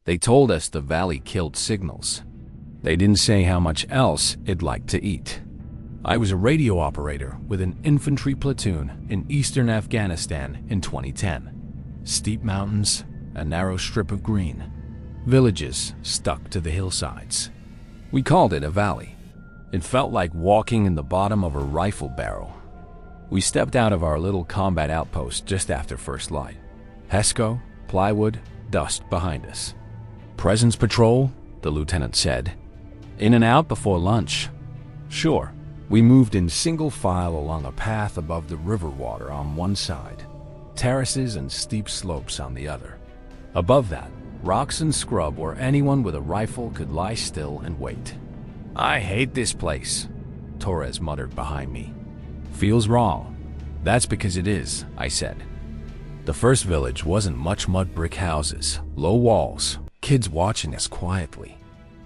They told us the valley killed signals. They didn't say how much else it liked to eat. I was a radio operator with an infantry platoon in eastern Afghanistan in 2010. Steep mountains, a narrow strip of green, villages stuck to the hillsides. We called it a valley. It felt like walking in the bottom of a rifle barrel. We stepped out of our little combat outpost just after first light. Hesco, plywood, dust behind us. Presence patrol, the lieutenant said. In and out before lunch. Sure, we moved in single file along a path above the river water on one side, terraces and steep slopes on the other. Above that, rocks and scrub where anyone with a rifle could lie still and wait. I hate this place, Torres muttered behind me. Feels wrong. That's because it is, I said. The first village wasn't much mud brick houses, low walls, kids watching us quietly.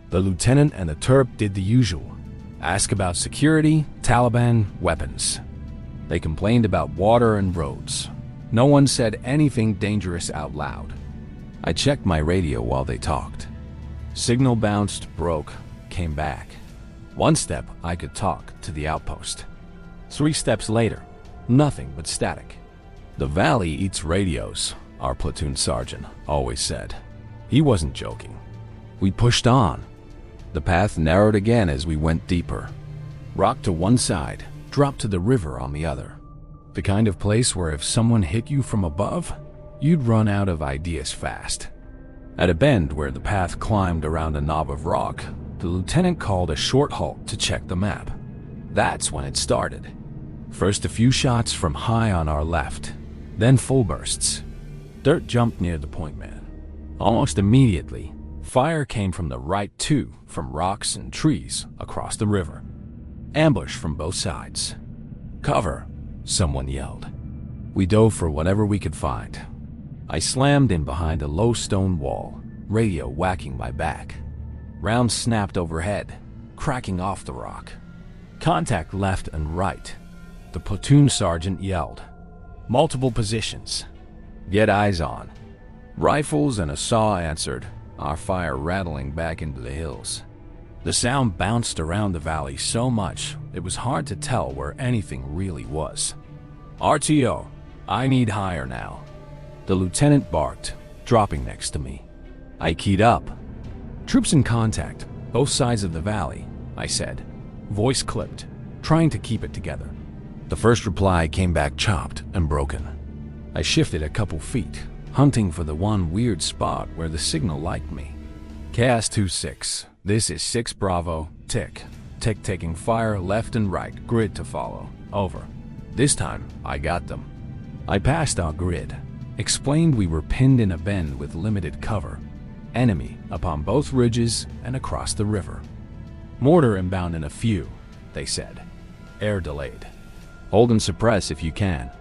The lieutenant and the Terp did the usual. Ask about security, Taliban, weapons. They complained about water and roads. No one said anything dangerous out loud. I checked my radio while they talked. Signal bounced, broke, came back. One step, I could talk to the outpost. 3 steps later, nothing but static. The valley eats radios, our platoon sergeant always said. He wasn't joking. We pushed on. The path narrowed again as we went deeper. Rock to one side, drop to the river on the other. The kind of place where if someone hit you from above, you'd run out of ideas fast. At a bend where the path climbed around a knob of rock, the lieutenant called a short halt to check the map. That's when it started. First a few shots from high on our left, then full bursts. Dirt jumped near the point man. Almost immediately, fire came from the right too, from rocks and trees across the river. Ambush from both sides. Cover, someone yelled. We dove for whatever we could find. I slammed in behind a low stone wall, radio whacking my back. Rounds snapped overhead, cracking off the rock. Contact left and right. The platoon sergeant yelled. Multiple positions. Get eyes on. Rifles and a saw answered, our fire rattling back into the hills. The sound bounced around the valley so much it was hard to tell where anything really was. RTO, I need higher now. The lieutenant barked, dropping next to me. I keyed up. Troops in contact, both sides of the valley, I said, voice clipped, trying to keep it together. The first reply came back chopped and broken. I shifted a couple feet, hunting for the one weird spot where the signal liked me. Chaos 2-6, this is 6 Bravo, tick. Tick taking fire left and right, grid to follow, over. This time, I got them. I passed our grid, explained we were pinned in a bend with limited cover. Enemy upon both ridges and across the river. Mortar inbound in a few, they said. Air delayed. Hold and suppress if you can.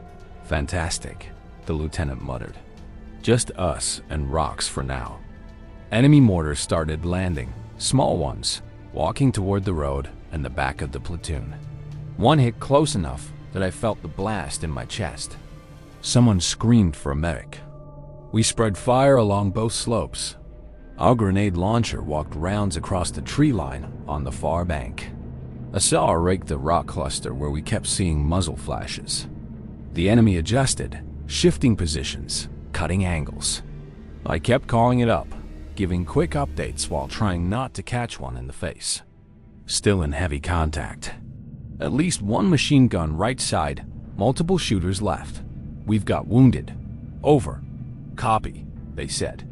Fantastic, the lieutenant muttered. Just us and rocks for now. Enemy mortars started landing, small ones, walking toward the road and the back of the platoon. One hit close enough that I felt the blast in my chest. Someone screamed for a medic. We spread fire along both slopes. Our grenade launcher walked rounds across the tree line on the far bank. A saw raked the rock cluster where we kept seeing muzzle flashes. The enemy adjusted, shifting positions, cutting angles. I kept calling it up, giving quick updates while trying not to catch one in the face. Still in heavy contact. At least one machine gun right side, multiple shooters left. We've got wounded. Over. Copy, they said.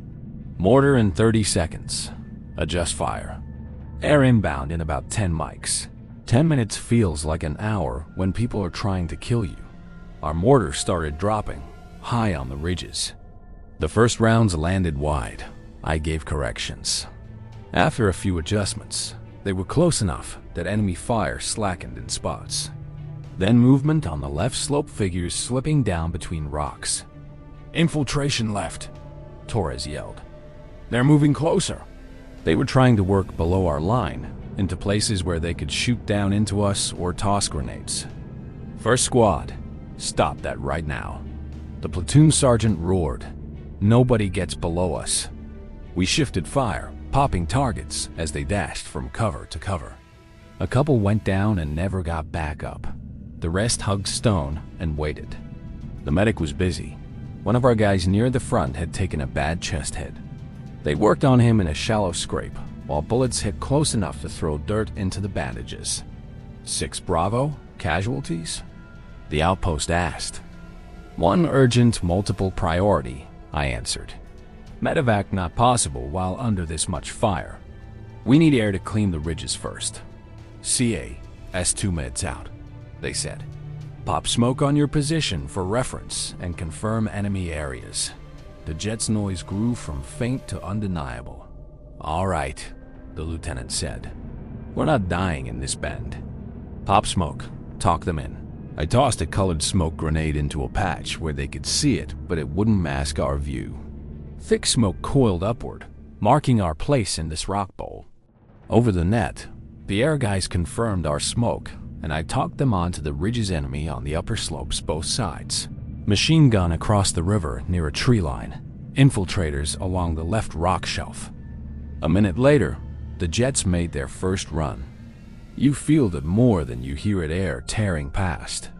Mortar in 30 seconds. Adjust fire. Air inbound in about 10 mics. 10 minutes feels like an hour when people are trying to kill you. Our mortar started dropping, high on the ridges. The first rounds landed wide. I gave corrections. After a few adjustments, they were close enough that enemy fire slackened in spots. Then movement on the left slope figures slipping down between rocks. Infiltration left, Torres yelled. They're moving closer. They were trying to work below our line, into places where they could shoot down into us or toss grenades. First squad, stop that right now. The platoon sergeant roared. Nobody gets below us. We shifted fire, popping targets as they dashed from cover to cover. A couple went down and never got back up. The rest hugged stone and waited. The medic was busy. One of our guys near the front had taken a bad chest hit. They worked on him in a shallow scrape, while bullets hit close enough to throw dirt into the bandages. 6 Bravo? Casualties? The outpost asked. 1 urgent, multiple priority, I answered. Medevac not possible while under this much fire. We need air to clean the ridges first. CA, S2 meds out, they said. Pop smoke on your position for reference and confirm enemy areas. The jet's noise grew from faint to undeniable. All right, the lieutenant said. We're not dying in this bend. Pop smoke, talk them in. I tossed a colored smoke grenade into a patch where they could see it, but it wouldn't mask our view. Thick smoke coiled upward, marking our place in this rock bowl. Over the net, the air guys confirmed our smoke, and I talked them on to the ridge's enemy on the upper slopes both sides. Machine gun across the river near a tree line. Infiltrators along the left rock shelf. A minute later, the jets made their first run. You feel it more than you hear it air tearing past.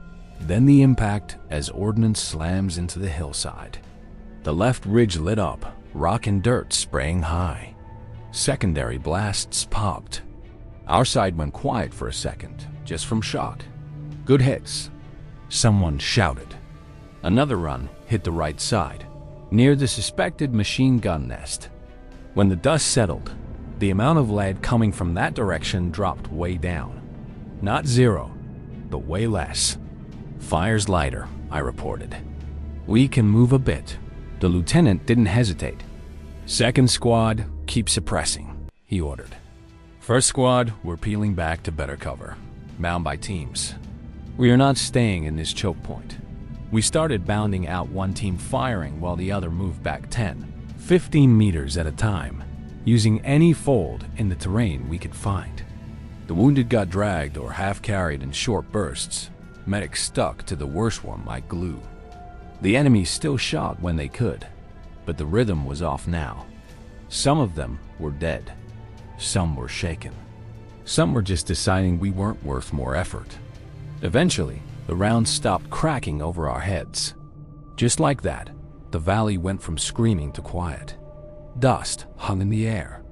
Then the impact as ordnance slams into the hillside. The left ridge lit up, rock and dirt spraying high. Secondary blasts popped. Our side went quiet for a second, just from shot. Good hits. Someone shouted. Another run hit the right side, near the suspected machine gun nest. When the dust settled, the amount of lead coming from that direction dropped way down. Not 0, but way less. Fire's lighter, I reported. We can move a bit. The lieutenant didn't hesitate. Second squad, keep suppressing, he ordered. First squad, we're peeling back to better cover, bound by teams. We are not staying in this choke point. We started bounding out, one team firing while the other moved back 10, 15 meters at a time, using any fold in the terrain we could find. The wounded got dragged or half-carried in short bursts. Medics stuck to the worst one like glue. The enemy still shot when they could, but the rhythm was off now. Some of them were dead. Some were shaken. Some were just deciding we weren't worth more effort. Eventually, the rounds stopped cracking over our heads. Just like that, the valley went from screaming to quiet. Dust hung in the air.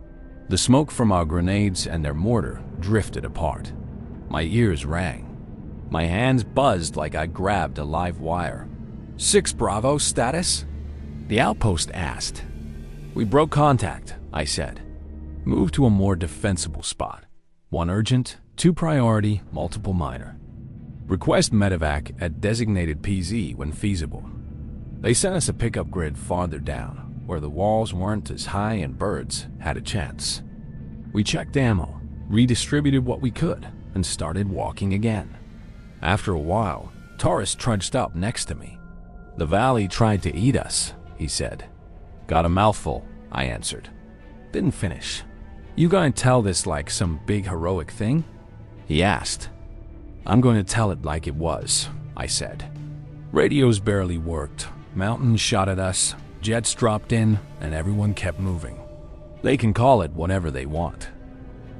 The smoke from our grenades and their mortar drifted apart. My ears rang. My hands buzzed like I grabbed a live wire. 6 Bravo status? The outpost asked. We broke contact, I said. Move to a more defensible spot. 1 urgent, 2 priority, multiple minor. Request medevac at designated PZ when feasible. They sent us a pickup grid farther down, where the walls weren't as high and birds had a chance. We checked ammo, redistributed what we could, and started walking again. After a while, Taurus trudged up next to me. The valley tried to eat us, he said. Got a mouthful, I answered. Didn't finish. You gonna tell this like some big heroic thing? He asked. I'm going to tell it like it was, I said. Radios barely worked. Mountains shot at us, jets dropped in, and everyone kept moving. They can call it whatever they want.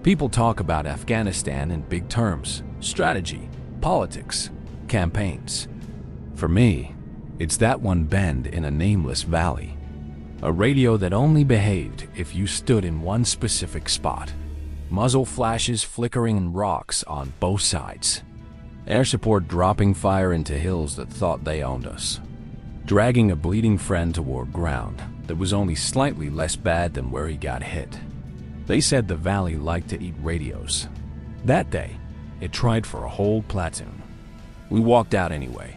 People talk about Afghanistan in big terms: strategy, politics, campaigns. For me, it's that one bend in a nameless valley. A radio that only behaved if you stood in one specific spot. Muzzle flashes flickering in rocks on both sides. Air support dropping fire into hills that thought they owned us. Dragging a bleeding friend toward ground that was only slightly less bad than where he got hit. They said the valley liked to eat radios. That day, it tried for a whole platoon. We walked out anyway.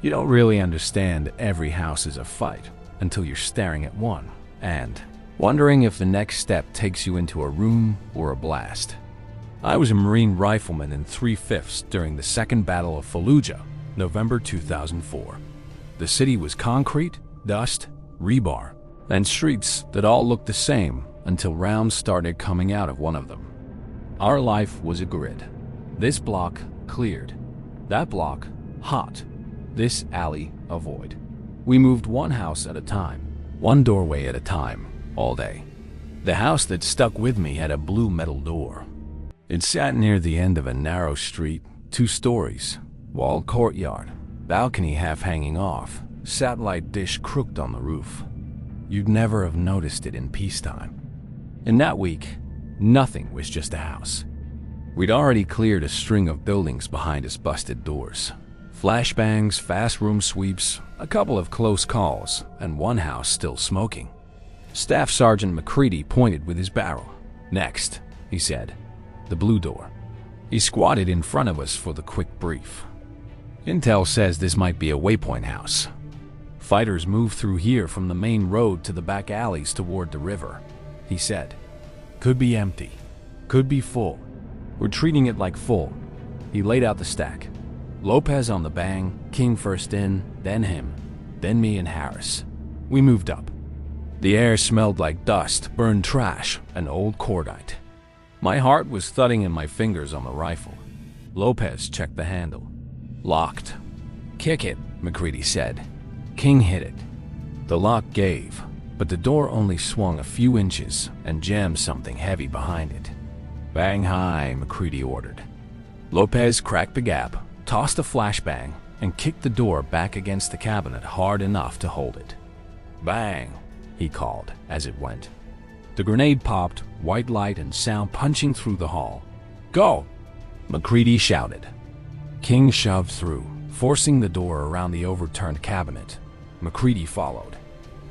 You don't really understand every house is a fight until you're staring at one and wondering if the next step takes you into a room or a blast. I was a Marine rifleman in 3/5 during the Second Battle of Fallujah, November 2004. The city was concrete, dust, rebar, and streets that all looked the same until rounds started coming out of one of them. Our life was a grid. This block, cleared. That block, hot. This alley, avoid. We moved one house at a time, one doorway at a time, all day. The house that stuck with me had a blue metal door. It sat near the end of a narrow street, 2 stories, walled courtyard, balcony half hanging off, satellite dish crooked on the roof. You'd never have noticed it in peacetime. In that week, nothing was just a house. We'd already cleared a string of buildings behind its busted doors. Flashbangs, fast room sweeps, a couple of close calls, and one house still smoking. Staff Sergeant McCready pointed with his barrel. "Next," he said. "The blue door." He squatted in front of us for the quick brief. "Intel says this might be a waypoint house. Fighters move through here from the main road to the back alleys toward the river," he said. "Could be empty. Could be full. We're treating it like full." He laid out the stack. Lopez on the bang, King first in, then him, then me and Harris. We moved up. The air smelled like dust, burned trash, and old cordite. My heart was thudding in my fingers on the rifle. Lopez checked the handle. Locked. "Kick it," McCready said. King hit it. The lock gave, but the door only swung a few inches and jammed something heavy behind it. "Bang high," McCready ordered. Lopez cracked the gap, tossed a flashbang, and kicked the door back against the cabinet hard enough to hold it. "Bang," he called as it went. The grenade popped, white light and sound punching through the hall. "Go!" McCready shouted. King shoved through, forcing the door around the overturned cabinet. McCready followed.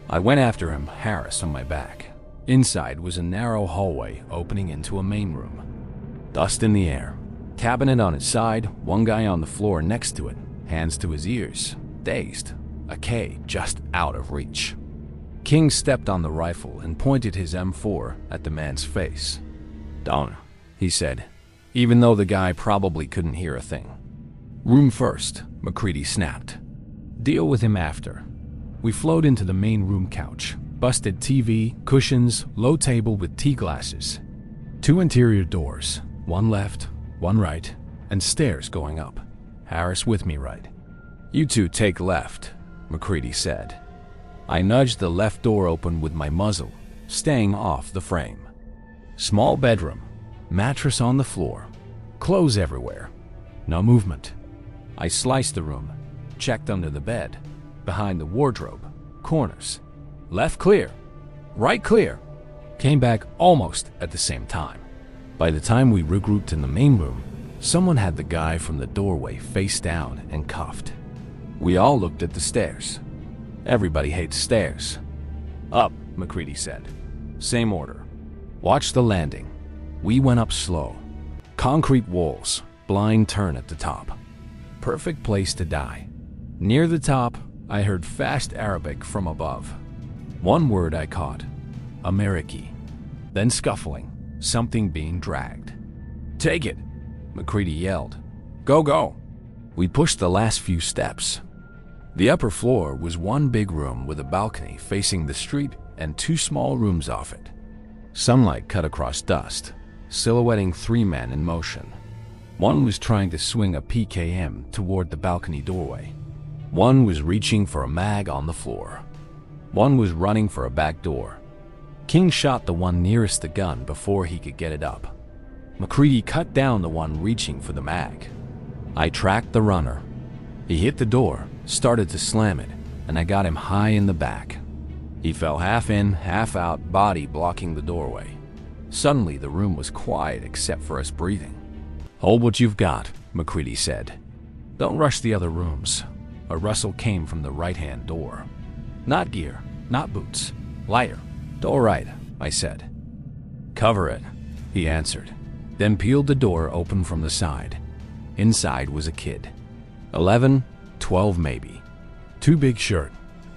I went after him, Harris on my back. Inside was a narrow hallway opening into a main room. Dust in the air. Cabinet on its side, one guy on the floor next to it, hands to his ears, dazed, a K just out of reach. King stepped on the rifle and pointed his M4 at the man's face. "Don't," he said, even though the guy probably couldn't hear a thing. "Room first," McCready snapped. "Deal with him after." We flowed into the main room couch. Busted TV, cushions, low table with tea glasses. 2 interior doors, one left, one right, and stairs going up. Harris with me right. "You two take left," McCready said. I nudged the left door open with my muzzle, staying off the frame. Small bedroom, mattress on the floor, clothes everywhere, no movement. I sliced the room, checked under the bed, behind the wardrobe, corners. Left clear, right clear. Came back almost at the same time. By the time we regrouped in the main room, someone had the guy from the doorway face down and cuffed. We all looked at the stairs. Everybody hates stairs. "Up," McCready said. Same order. "Watch the landing." We went up slow. Concrete walls, blind turn at the top. Perfect place to die. Near the top, I heard fast Arabic from above. One word I caught, Ameriki. Then scuffling, something being dragged. "Take it," McCready yelled. "Go, go." We pushed the last few steps. The upper floor was one big room with a balcony facing the street and 2 small rooms off it. Sunlight cut across dust, silhouetting 3 men in motion. One was trying to swing a PKM toward the balcony doorway. One was reaching for a mag on the floor. One was running for a back door. King shot the one nearest the gun before he could get it up. McCready cut down the one reaching for the mag. I tracked the runner. He hit the door, started to slam it, and I got him high in the back. He fell half in, half out, body blocking the doorway. Suddenly, the room was quiet except for us breathing. "Hold what you've got," McCready said. "Don't rush the other rooms." A rustle came from the right-hand door. "Not gear, not boots. Lighter." "Door right," I said. "Cover it," he answered, then peeled the door open from the side. Inside was a kid. 11, 12 maybe. Too big shirt,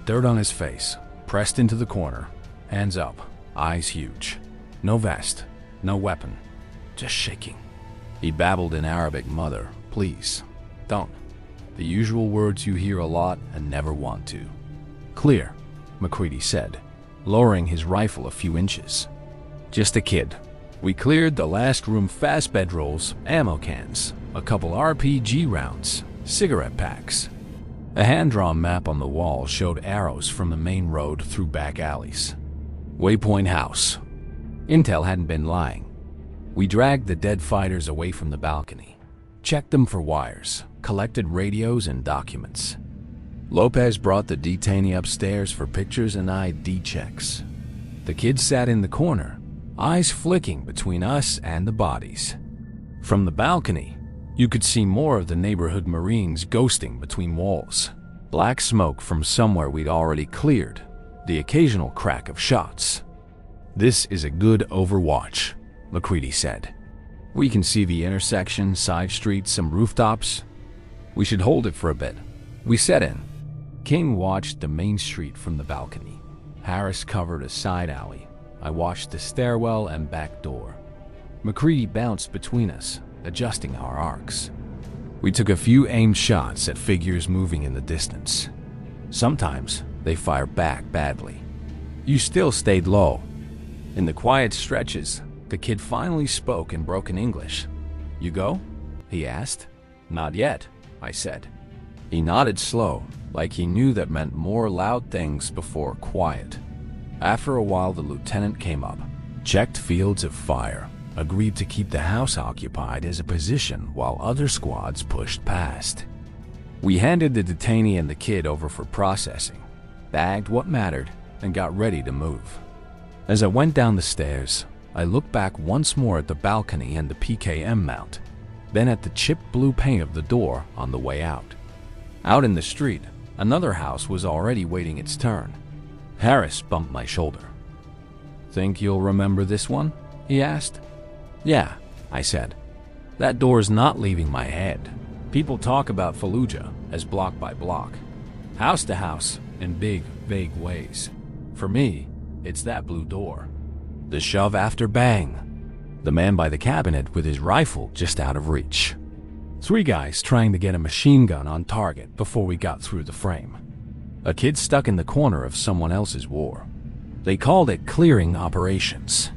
dirt on his face, pressed into the corner, hands up, eyes huge. No vest, no weapon, just shaking. He babbled in Arabic, "Mother, please, don't." The usual words you hear a lot and never want to. "Clear," McCready said, lowering his rifle a few inches. "Just a kid." We cleared the last room fast bedrolls, ammo cans, a couple RPG rounds, cigarette packs. A hand-drawn map on the wall showed arrows from the main road through back alleys. Waypoint House. Intel hadn't been lying. We dragged the dead fighters away from the balcony, checked them for wires, collected radios and documents. Lopez brought the detainee upstairs for pictures and ID checks. The kid sat in the corner, eyes flicking between us and the bodies. From the balcony, you could see more of the neighborhood Marines ghosting between walls. Black smoke from somewhere we'd already cleared, the occasional crack of shots. "This is a good overwatch," McCready said. "We can see the intersection, side streets, some rooftops. We should hold it for a bit." We set in. King watched the main street from the balcony. Harris covered a side alley. I watched the stairwell and back door. McCready bounced between us, adjusting our arcs. We took a few aimed shots at figures moving in the distance. Sometimes they fired back badly. You still stayed low. In the quiet stretches, the kid finally spoke in broken English. "You go?" he asked. "Not yet," I said. He nodded slow, like he knew that meant more loud things before quiet. After a while, the lieutenant came up, checked fields of fire, agreed to keep the house occupied as a position while other squads pushed past. We handed the detainee and the kid over for processing, bagged what mattered, and got ready to move. As I went down the stairs, I looked back once more at the balcony and the PKM mount, then at the chipped blue paint of the door on the way out. Out in the street, another house was already waiting its turn. Harris bumped my shoulder. "Think you'll remember this one?" he asked. "Yeah," I said. "That door's not leaving my head. People talk about Fallujah as block by block, house to house, in big, vague ways. For me, it's that blue door. The shove after bang. The man by the cabinet with his rifle just out of reach. 3 guys trying to get a machine gun on target before we got through the frame. A kid stuck in the corner of someone else's war. They called it clearing operations.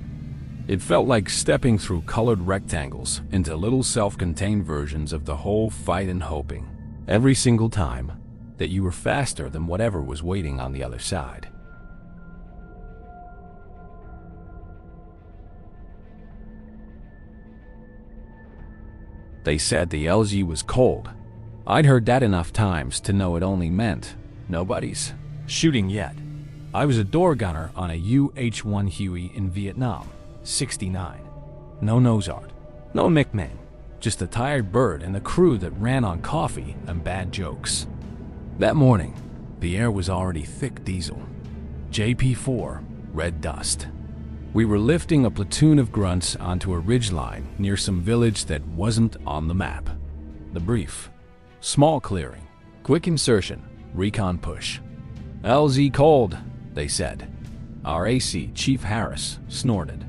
It felt like stepping through colored rectangles into little self-contained versions of the whole fight and hoping, every single time, that you were faster than whatever was waiting on the other side. They said the LG was cold. I'd heard that enough times to know it only meant nobody's shooting yet. I was a door gunner on a UH-1 Huey in Vietnam, 69. No nose art, no nickname, just a tired bird and a crew that ran on coffee and bad jokes. That morning, the air was already thick diesel. JP4, red dust. We were lifting a platoon of grunts onto a ridgeline near some village that wasn't on the map. The brief. Small clearing. Quick insertion. Recon push. "LZ cold," they said. Our AC, Chief Harris, snorted.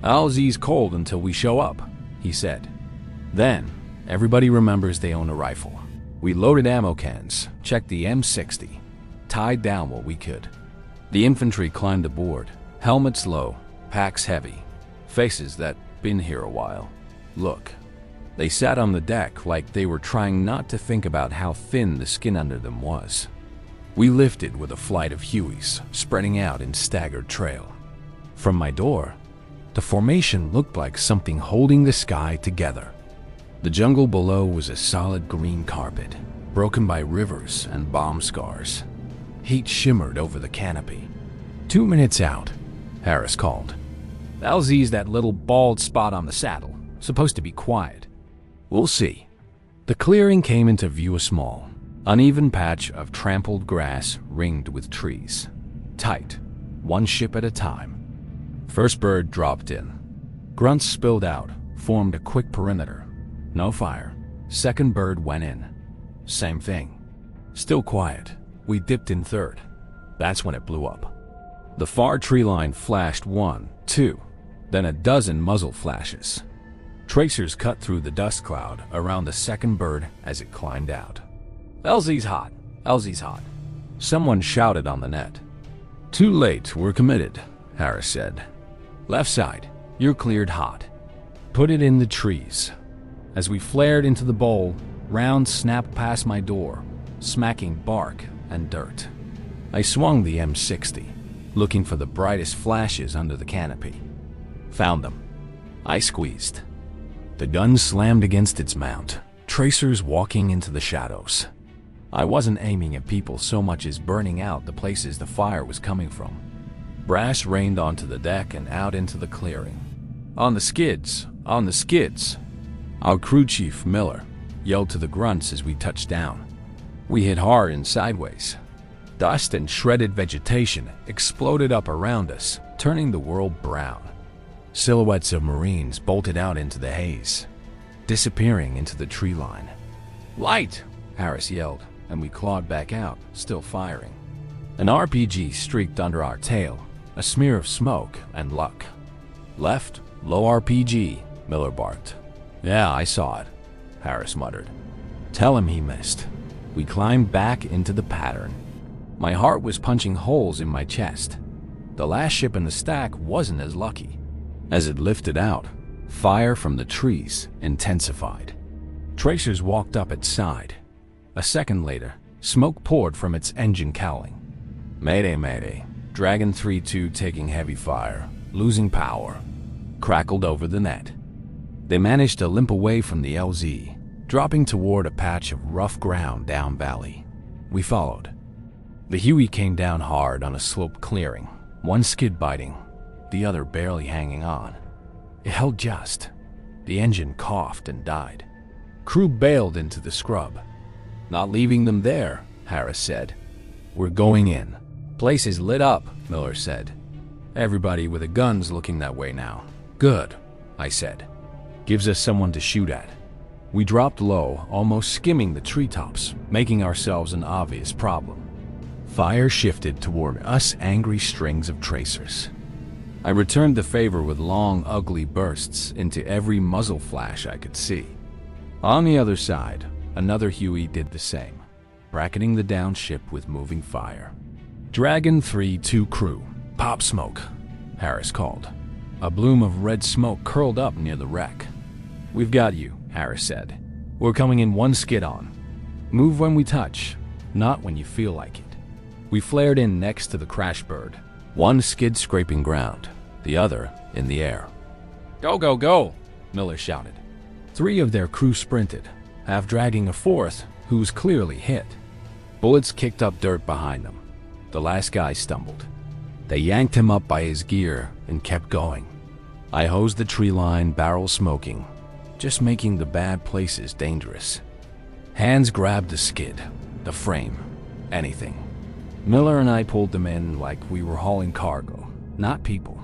"LZ's cold until we show up," he said. Then, everybody remembers they own a rifle. We loaded ammo cans, checked the M60, tied down what we could. The infantry climbed aboard, helmets low, packs heavy, faces that been here a while. Look, they sat on the deck like they were trying not to think about how thin the skin under them was. We lifted with a flight of Hueys, spreading out in staggered trail. From my door, the formation looked like something holding the sky together. The jungle below was a solid green carpet, broken by rivers and bomb scars. Heat shimmered over the canopy. 2 minutes out, Harris called. "LZ's that little bald spot on the saddle. Supposed to be quiet. We'll see." The clearing came into view, a small, uneven patch of trampled grass ringed with trees. Tight, one ship at a time. First bird dropped in. Grunts spilled out, formed a quick perimeter. No fire. Second bird went in. Same thing. Still quiet. We dipped in third. That's when it blew up. The far tree line flashed 1, 2, then a dozen muzzle flashes. Tracers cut through the dust cloud around the second bird as it climbed out. "LZ's hot. LZ's hot." Someone shouted on the net. "Too late, we're committed," Harris said. "Left side, you're cleared hot. Put it in the trees." As we flared into the bowl, rounds snapped past my door, smacking bark and dirt. I swung the M60. looking for the brightest flashes under the canopy. Found them. I squeezed. The gun slammed against its mount, tracers walking into the shadows. I wasn't aiming at people so much as burning out the places the fire was coming from. Brass rained onto the deck and out into the clearing. On the skids! On the skids! Our crew chief, Miller, yelled to the grunts as we touched down. We hit hard and sideways. Dust and shredded vegetation exploded up around us, turning the world brown. Silhouettes of Marines bolted out into the haze, disappearing into the tree line. "Light!" Harris yelled, and we clawed back out, still firing. An RPG streaked under our tail, a smear of smoke and luck. "Left, low RPG," Miller barked. "Yeah, I saw it," Harris muttered. "Tell him he missed." We climbed back into the pattern. My heart was punching holes in my chest. The last ship in the stack wasn't as lucky. As it lifted out, fire from the trees intensified. Tracers walked up its side. A second later, smoke poured from its engine cowling. "Mayday, mayday. Dragon 3-2 taking heavy fire, losing power," crackled over the net. They managed to limp away from the LZ, dropping toward a patch of rough ground down valley. We followed. The Huey came down hard on a sloped clearing, one skid biting, the other barely hanging on. It held just. The engine coughed and died. Crew bailed into the scrub. "Not leaving them there," Harris said. "We're going in." "Place is lit up," Miller said. "Everybody with a gun's looking that way now." "Good," I said. "Gives us someone to shoot at." We dropped low, almost skimming the treetops, making ourselves an obvious problem. Fire shifted toward us, angry strings of tracers. I returned the favor with long, ugly bursts into every muzzle flash I could see. On the other side, another Huey did the same, bracketing the down ship with moving fire. "Dragon 3-2 crew, pop smoke," Harris called. A bloom of red smoke curled up near the wreck. "We've got you," Harris said. "We're coming in one skid on. Move when we touch, not when you feel like it." We flared in next to the crash bird, one skid scraping ground, the other in the air. "Go, go, go!" Miller shouted. 3 of their crew sprinted, half dragging a 4th, who was clearly hit. Bullets kicked up dirt behind them. The last guy stumbled. They yanked him up by his gear and kept going. I hosed the tree line, barrel smoking, just making the bad places dangerous. Hands grabbed the skid, the frame, anything. Miller and I pulled them in like we were hauling cargo, not people.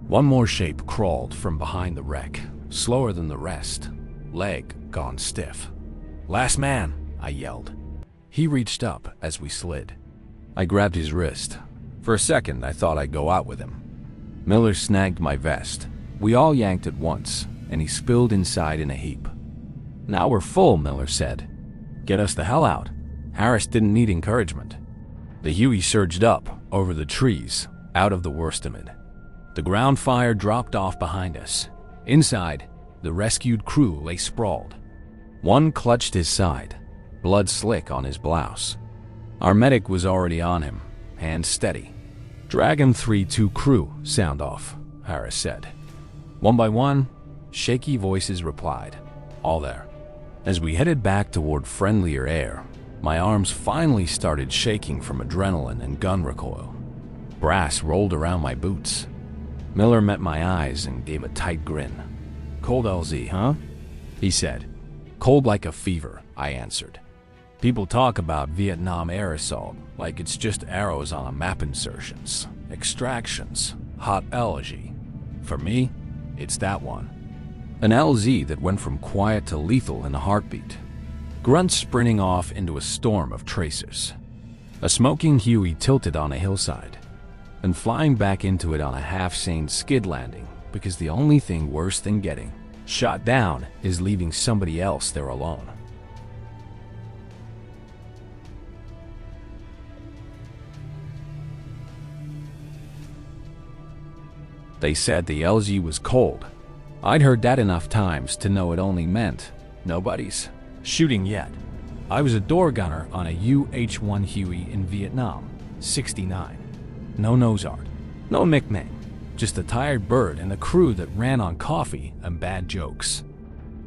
One more shape crawled from behind the wreck, slower than the rest, leg gone stiff. "Last man," I yelled. He reached up as we slid. I grabbed his wrist. For a second, I thought I'd go out with him. Miller snagged my vest. We all yanked at once, and he spilled inside in a heap. "Now we're full," Miller said. "Get us the hell out." Harris didn't need encouragement. The Huey surged up, over the trees, out of the worst of it. The ground fire dropped off behind us. Inside, the rescued crew lay sprawled. One clutched his side, blood slick on his blouse. Our medic was already on him, hands steady. "Dragon 3-2 crew, sound off," Harris said. One by one, shaky voices replied, "All there." As we headed back toward friendlier air, my arms finally started shaking from adrenaline and gun recoil. Brass rolled around my boots. Miller met my eyes and gave a tight grin. "Cold LZ, huh?" he said. "Cold like a fever," I answered. "People talk about Vietnam air assault like it's just arrows on a map insertions, extractions, hot LZ. For me, it's that one. An LZ that went from quiet to lethal in a heartbeat. Grunts sprinting off into a storm of tracers. A smoking Huey tilted on a hillside, and flying back into it on a half-sane skid landing, because the only thing worse than getting shot down is leaving somebody else there alone. They said the LZ was cold. I'd heard that enough times to know it only meant nobody's shooting yet. I was a door gunner on a UH-1 Huey in Vietnam, '69. No nose art. No nickname. Just a tired bird and a crew that ran on coffee and bad jokes.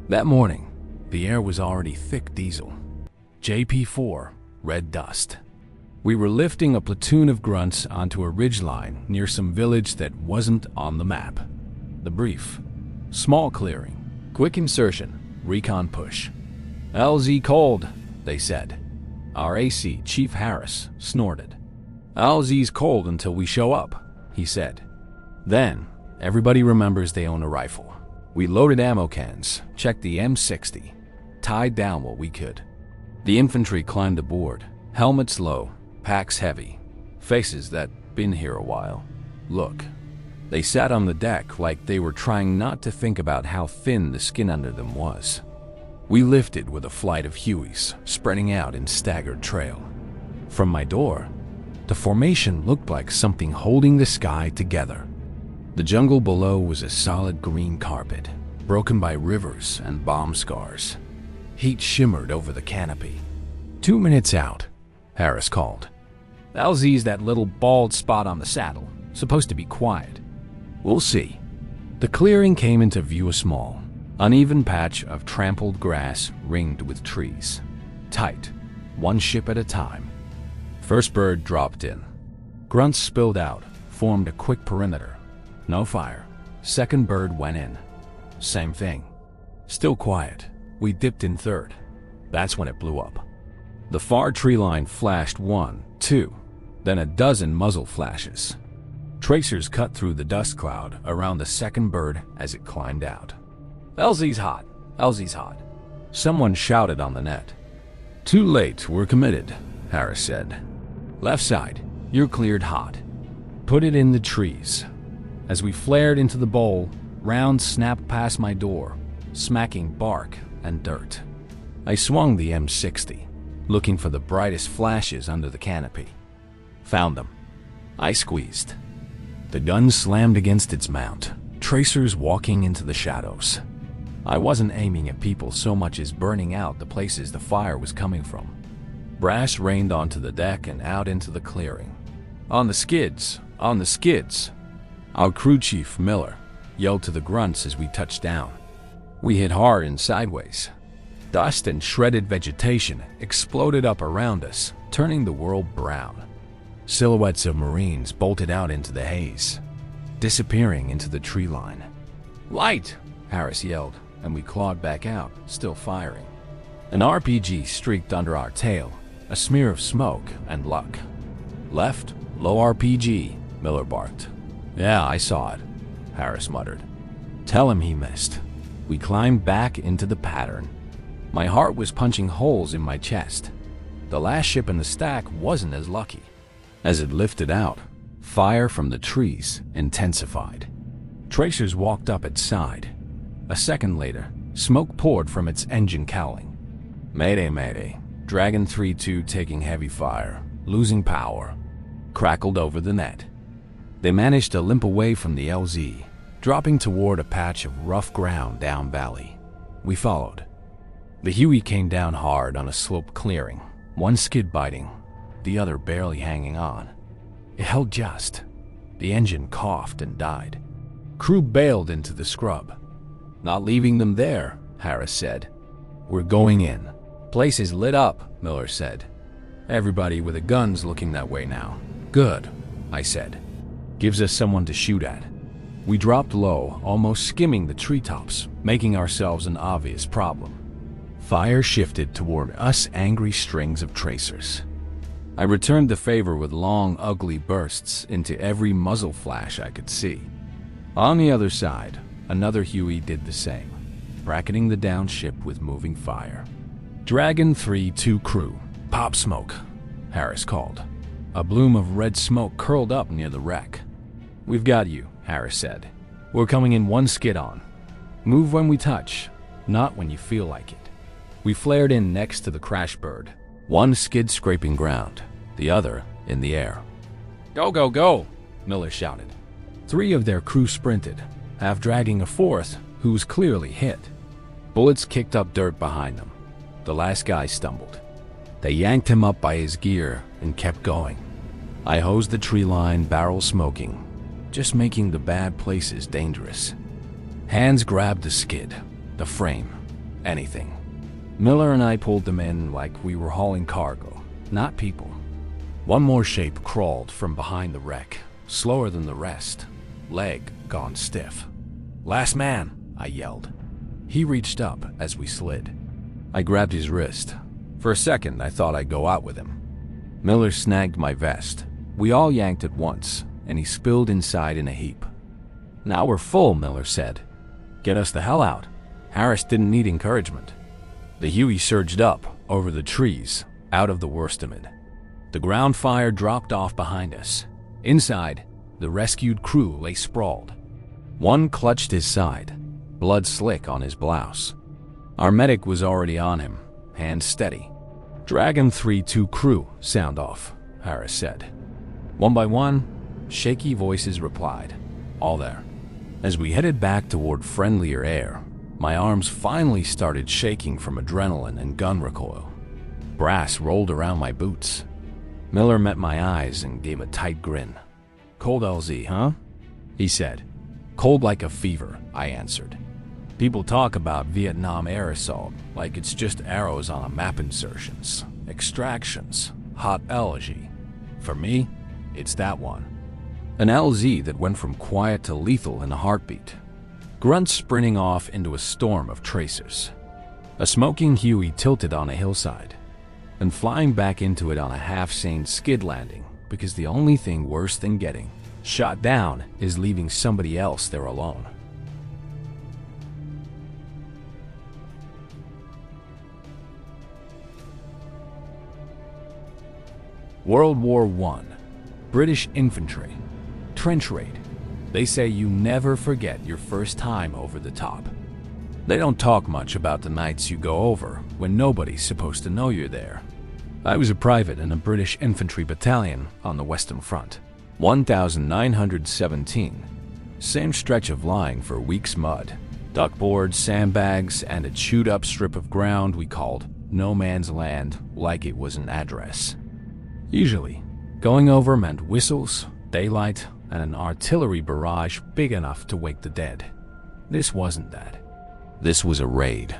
That morning, the air was already thick diesel. JP4, red dust. We were lifting a platoon of grunts onto a ridgeline near some village that wasn't on the map. The brief. Small clearing. Quick insertion. Recon push. LZ cold, they said. Our AC, Chief Harris, snorted. LZ's cold until we show up, he said. Then, everybody remembers they own a rifle. We loaded ammo cans, checked the M60, tied down what we could. The infantry climbed aboard, helmets low, packs heavy, faces that been here a while. Look. They sat on the deck like they were trying not to think about how thin the skin under them was. We lifted with a flight of Hueys, spreading out in staggered trail. From my door, the formation looked like something holding the sky together. The jungle below was a solid green carpet, broken by rivers and bomb scars. Heat shimmered over the canopy. 2 minutes out, Harris called. LZ's that little bald spot on the saddle, supposed to be quiet. We'll see. The clearing came into view, a small, uneven patch of trampled grass ringed with trees. Tight, one ship at a time. First bird dropped in. Grunts spilled out, formed a quick perimeter. No fire. Second bird went in. Same thing. Still quiet. We dipped in third. That's when it blew up. The far tree line flashed 1, 2, then a dozen muzzle flashes. Tracers cut through the dust cloud around the second bird as it climbed out. LZ's hot. LZ's hot. Someone shouted on the net. Too late, we're committed, Harris said. Left side, you're cleared hot. Put it in the trees. As we flared into the bowl, rounds snapped past my door, smacking bark and dirt. I swung the M60, looking for the brightest flashes under the canopy. Found them. I squeezed. The gun slammed against its mount, tracers walking into the shadows. I wasn't aiming at people so much as burning out the places the fire was coming from. Brass rained onto the deck and out into the clearing. On the skids, on the skids. Our crew chief, Miller, yelled to the grunts as we touched down. We hit hard and sideways. Dust and shredded vegetation exploded up around us, turning the world brown. Silhouettes of Marines bolted out into the haze, disappearing into the tree line. Light, Harris yelled, and we clawed back out, still firing. An RPG streaked under our tail, a smear of smoke and luck. Left, low RPG, Miller barked. Yeah, I saw it, Harris muttered. Tell him he missed. We climbed back into the pattern. My heart was punching holes in my chest. The last ship in the stack wasn't as lucky. As it lifted out, fire from the trees intensified. Tracers walked up its side. A second later, smoke poured from its engine cowling. Mayday, mayday. Dragon 3-2 taking heavy fire, losing power. Crackled over the net. They managed to limp away from the LZ, dropping toward a patch of rough ground down valley. We followed. The Huey came down hard on a slope clearing, one skid biting, the other barely hanging on. It held just. The engine coughed and died. Crew bailed into the scrub. Not leaving them there, Harris said. We're going in. Place is lit up, Miller said. Everybody with the guns looking that way now. Good, I said. Gives us someone to shoot at. We dropped low, almost skimming the treetops, making ourselves an obvious problem. Fire shifted toward us, angry strings of tracers. I returned the favor with long, ugly bursts into every muzzle flash I could see. On the other side, another Huey did the same, bracketing the down ship with moving fire. Dragon 3-2 crew, pop smoke, Harris called. A bloom of red smoke curled up near the wreck. We've got you, Harris said. We're coming in one skid on. Move when we touch, not when you feel like it. We flared in next to the crash bird. One skid scraping ground, the other in the air. Go, go, go, Miller shouted. 3 of their crew sprinted, half dragging a 4th who was clearly hit. Bullets kicked up dirt behind them. The last guy stumbled. They yanked him up by his gear and kept going. I hosed the tree line, barrel smoking, just making the bad places dangerous. Hands grabbed the skid, the frame, anything. Miller and I pulled them in like we were hauling cargo, not people. One more shape crawled from behind the wreck, slower than the rest, leg gone stiff. "Last man," I yelled. He reached up as we slid. I grabbed his wrist. For a second, I thought I'd go out with him. Miller snagged my vest. We all yanked at once, and he spilled inside in a heap. "Now we're full," Miller said. "Get us the hell out." Harris didn't need encouragement. The Huey surged up, over the trees, out of the worst of it. The ground fire dropped off behind us. Inside, the rescued crew lay sprawled. One clutched his side, blood slick on his blouse. Our medic was already on him, hands steady. "Dragon 3-2 crew, sound off," Harris said. One by one, shaky voices replied, "All there." As we headed back toward friendlier air, my arms finally started shaking from adrenaline and gun recoil. Brass rolled around my boots. Miller met my eyes and gave a tight grin. "Cold LZ, huh?" he said. "Cold like a fever," I answered. People talk about Vietnam air assault like it's just arrows on a map insertions, extractions, hot LG. For me, it's that one. An LZ that went from quiet to lethal in a heartbeat. Grunts sprinting off into a storm of tracers. A smoking Huey tilted on a hillside, and flying back into it on a half-sane skid landing, because the only thing worse than getting shot down is leaving somebody else there alone. World War I. British infantry. Trench raid. They say you never forget your first time over the top. They don't talk much about the nights you go over when nobody's supposed to know you're there. I was a private in a British infantry battalion on the Western Front. 1917. Same stretch of line for weeks mud. Duckboards, sandbags, and a chewed-up strip of ground we called no man's land like it was an address. Usually, going over meant whistles, daylight, and an artillery barrage big enough to wake the dead. This wasn't that. This was a raid.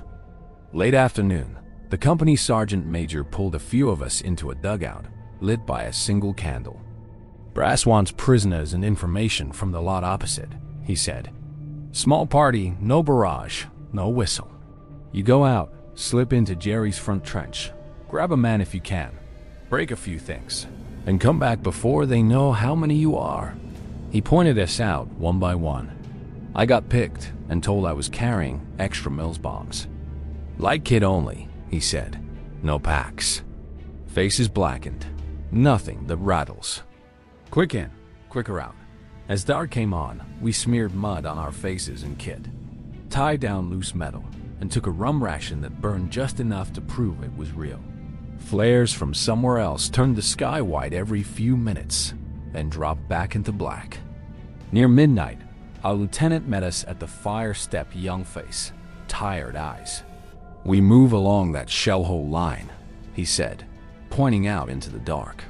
Late afternoon, the company sergeant major pulled a few of us into a dugout, lit by a single candle. "Brass wants prisoners and information from the lot opposite," he said. "Small party, no barrage, no whistle. You go out, slip into Jerry's front trench, grab a man if you can, break a few things, and come back before they know how many you are." He pointed us out one by one. I got picked and told I was carrying extra Mills bombs. "Light kit only," he said. "No packs." Faces blackened. Nothing that rattles. Quick in, quicker out. As dark came on, we smeared mud on our faces and kit, tied down loose metal, and took a rum ration that burned just enough to prove it was real. Flares from somewhere else turned the sky white every few minutes, then dropped back into black. Near midnight, our lieutenant met us at the fire step, young face, tired eyes. "We move along that shell hole line," he said, pointing out into the dark.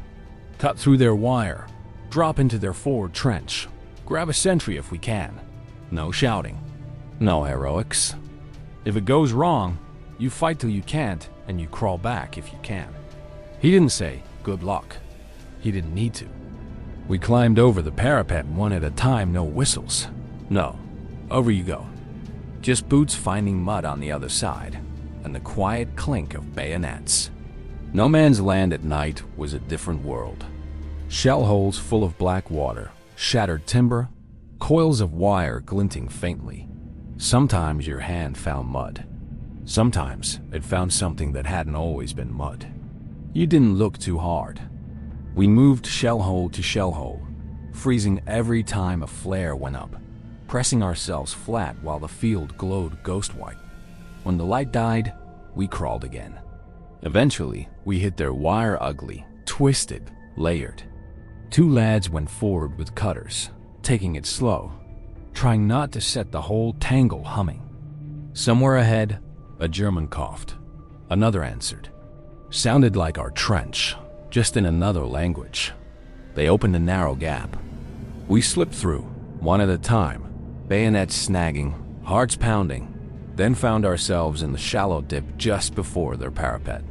"Cut through their wire, drop into their forward trench, grab a sentry if we can. No shouting, no heroics. If it goes wrong, you fight till you can't and you crawl back if you can." He didn't say, "Good luck." He didn't need to. We climbed over the parapet one at a time, no whistles. No, over you go. Just boots finding mud on the other side, and the quiet clink of bayonets. No man's land at night was a different world. Shell holes full of black water, shattered timber, coils of wire glinting faintly. Sometimes your hand found mud. Sometimes it found something that hadn't always been mud. You didn't look too hard. We moved shell hole to shell hole, freezing every time a flare went up, pressing ourselves flat while the field glowed ghost white. When the light died, we crawled again. Eventually, we hit their wire ugly, twisted, layered. Two lads went forward with cutters, taking it slow, trying not to set the whole tangle humming. Somewhere ahead, a German coughed. Another answered. Sounded like our trench, just in another language. They opened a narrow gap. We slipped through, one at a time, bayonets snagging, hearts pounding, then found ourselves in the shallow dip just before their parapet.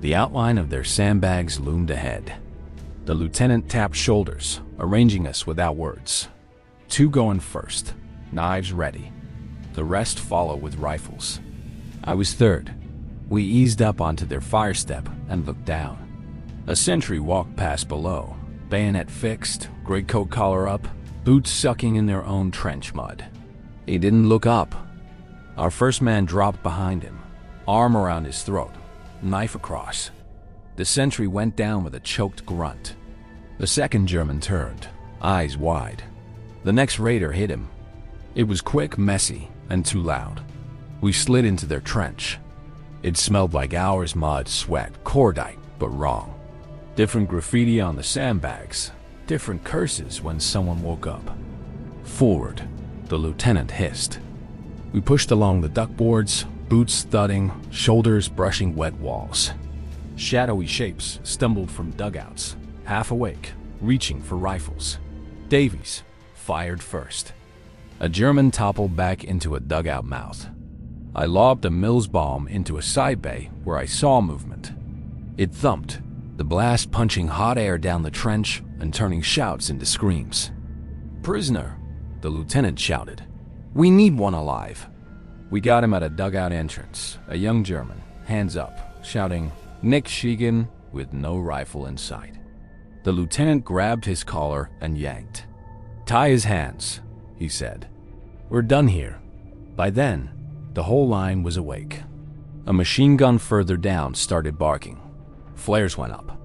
The outline of their sandbags loomed ahead. The lieutenant tapped shoulders, arranging us without words. 2 going first, knives ready. The rest follow with rifles. I was third. We eased up onto their fire step and looked down. A sentry walked past below, bayonet fixed, greatcoat collar up, boots sucking in their own trench mud. He didn't look up. Our first man dropped behind him, arm around his throat, knife across. The sentry went down with a choked grunt. The second German turned, eyes wide. The next raider hit him. It was quick, messy, and too loud. We slid into their trench. It smelled like ours, mud, sweat, cordite, but wrong. Different graffiti on the sandbags, different curses when someone woke up. Forward, the lieutenant hissed. We pushed along the duckboards, boots thudding, shoulders brushing wet walls. Shadowy shapes stumbled from dugouts, half awake, reaching for rifles. Davies fired first. A German toppled back into a dugout mouth. I lobbed a Mills bomb into a side bay where I saw movement. It thumped, the blast punching hot air down the trench and turning shouts into screams. "Prisoner," the lieutenant shouted. "We need one alive." We got him at a dugout entrance, a young German, hands up, shouting, "Nick Sheegan," with no rifle in sight. The lieutenant grabbed his collar and yanked. "Tie his hands," he said. "We're done here." By then, the whole line was awake. A machine gun further down started barking. Flares went up.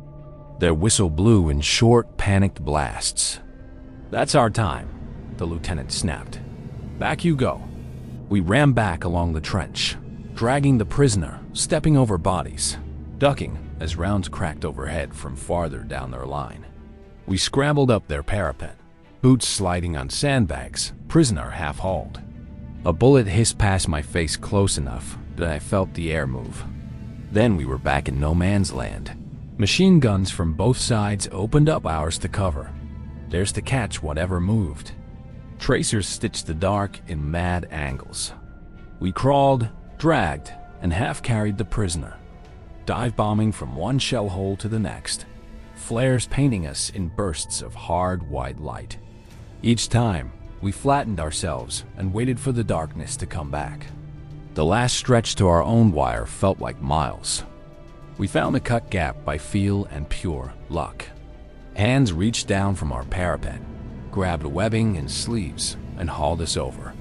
Their whistle blew in short, panicked blasts. "That's our time," the lieutenant snapped. "Back you go." We ran back along the trench, dragging the prisoner, stepping over bodies, ducking as rounds cracked overhead from farther down their line. We scrambled up their parapet, boots sliding on sandbags, prisoner half-hauled. A bullet hissed past my face close enough that I felt the air move. Then we were back in no man's land. Machine guns from both sides opened up ours to cover. Theirs to catch whatever moved. Tracers stitched the dark in mad angles. We crawled, dragged, and half-carried the prisoner, dive-bombing from one shell hole to the next, flares painting us in bursts of hard, white light. Each time, we flattened ourselves and waited for the darkness to come back. The last stretch to our own wire felt like miles. We found a cut gap by feel and pure luck. Hands reached down from our parapet, grabbed webbing and sleeves, and hauled us over.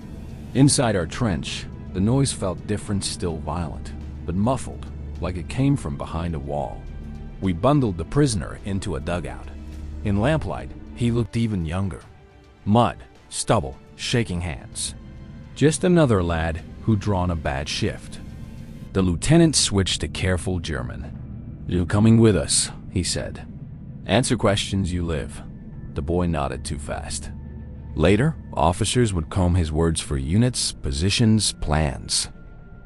Inside our trench, the noise felt different, still violent, but muffled, like it came from behind a wall. We bundled the prisoner into a dugout. In lamplight, he looked even younger. Mud, stubble, shaking hands. Just another lad who'd drawn a bad shift. The lieutenant switched to careful German. "You coming with us?" he said. "Answer questions, you live." The boy nodded too fast. Later, officers would comb his words for units, positions, plans.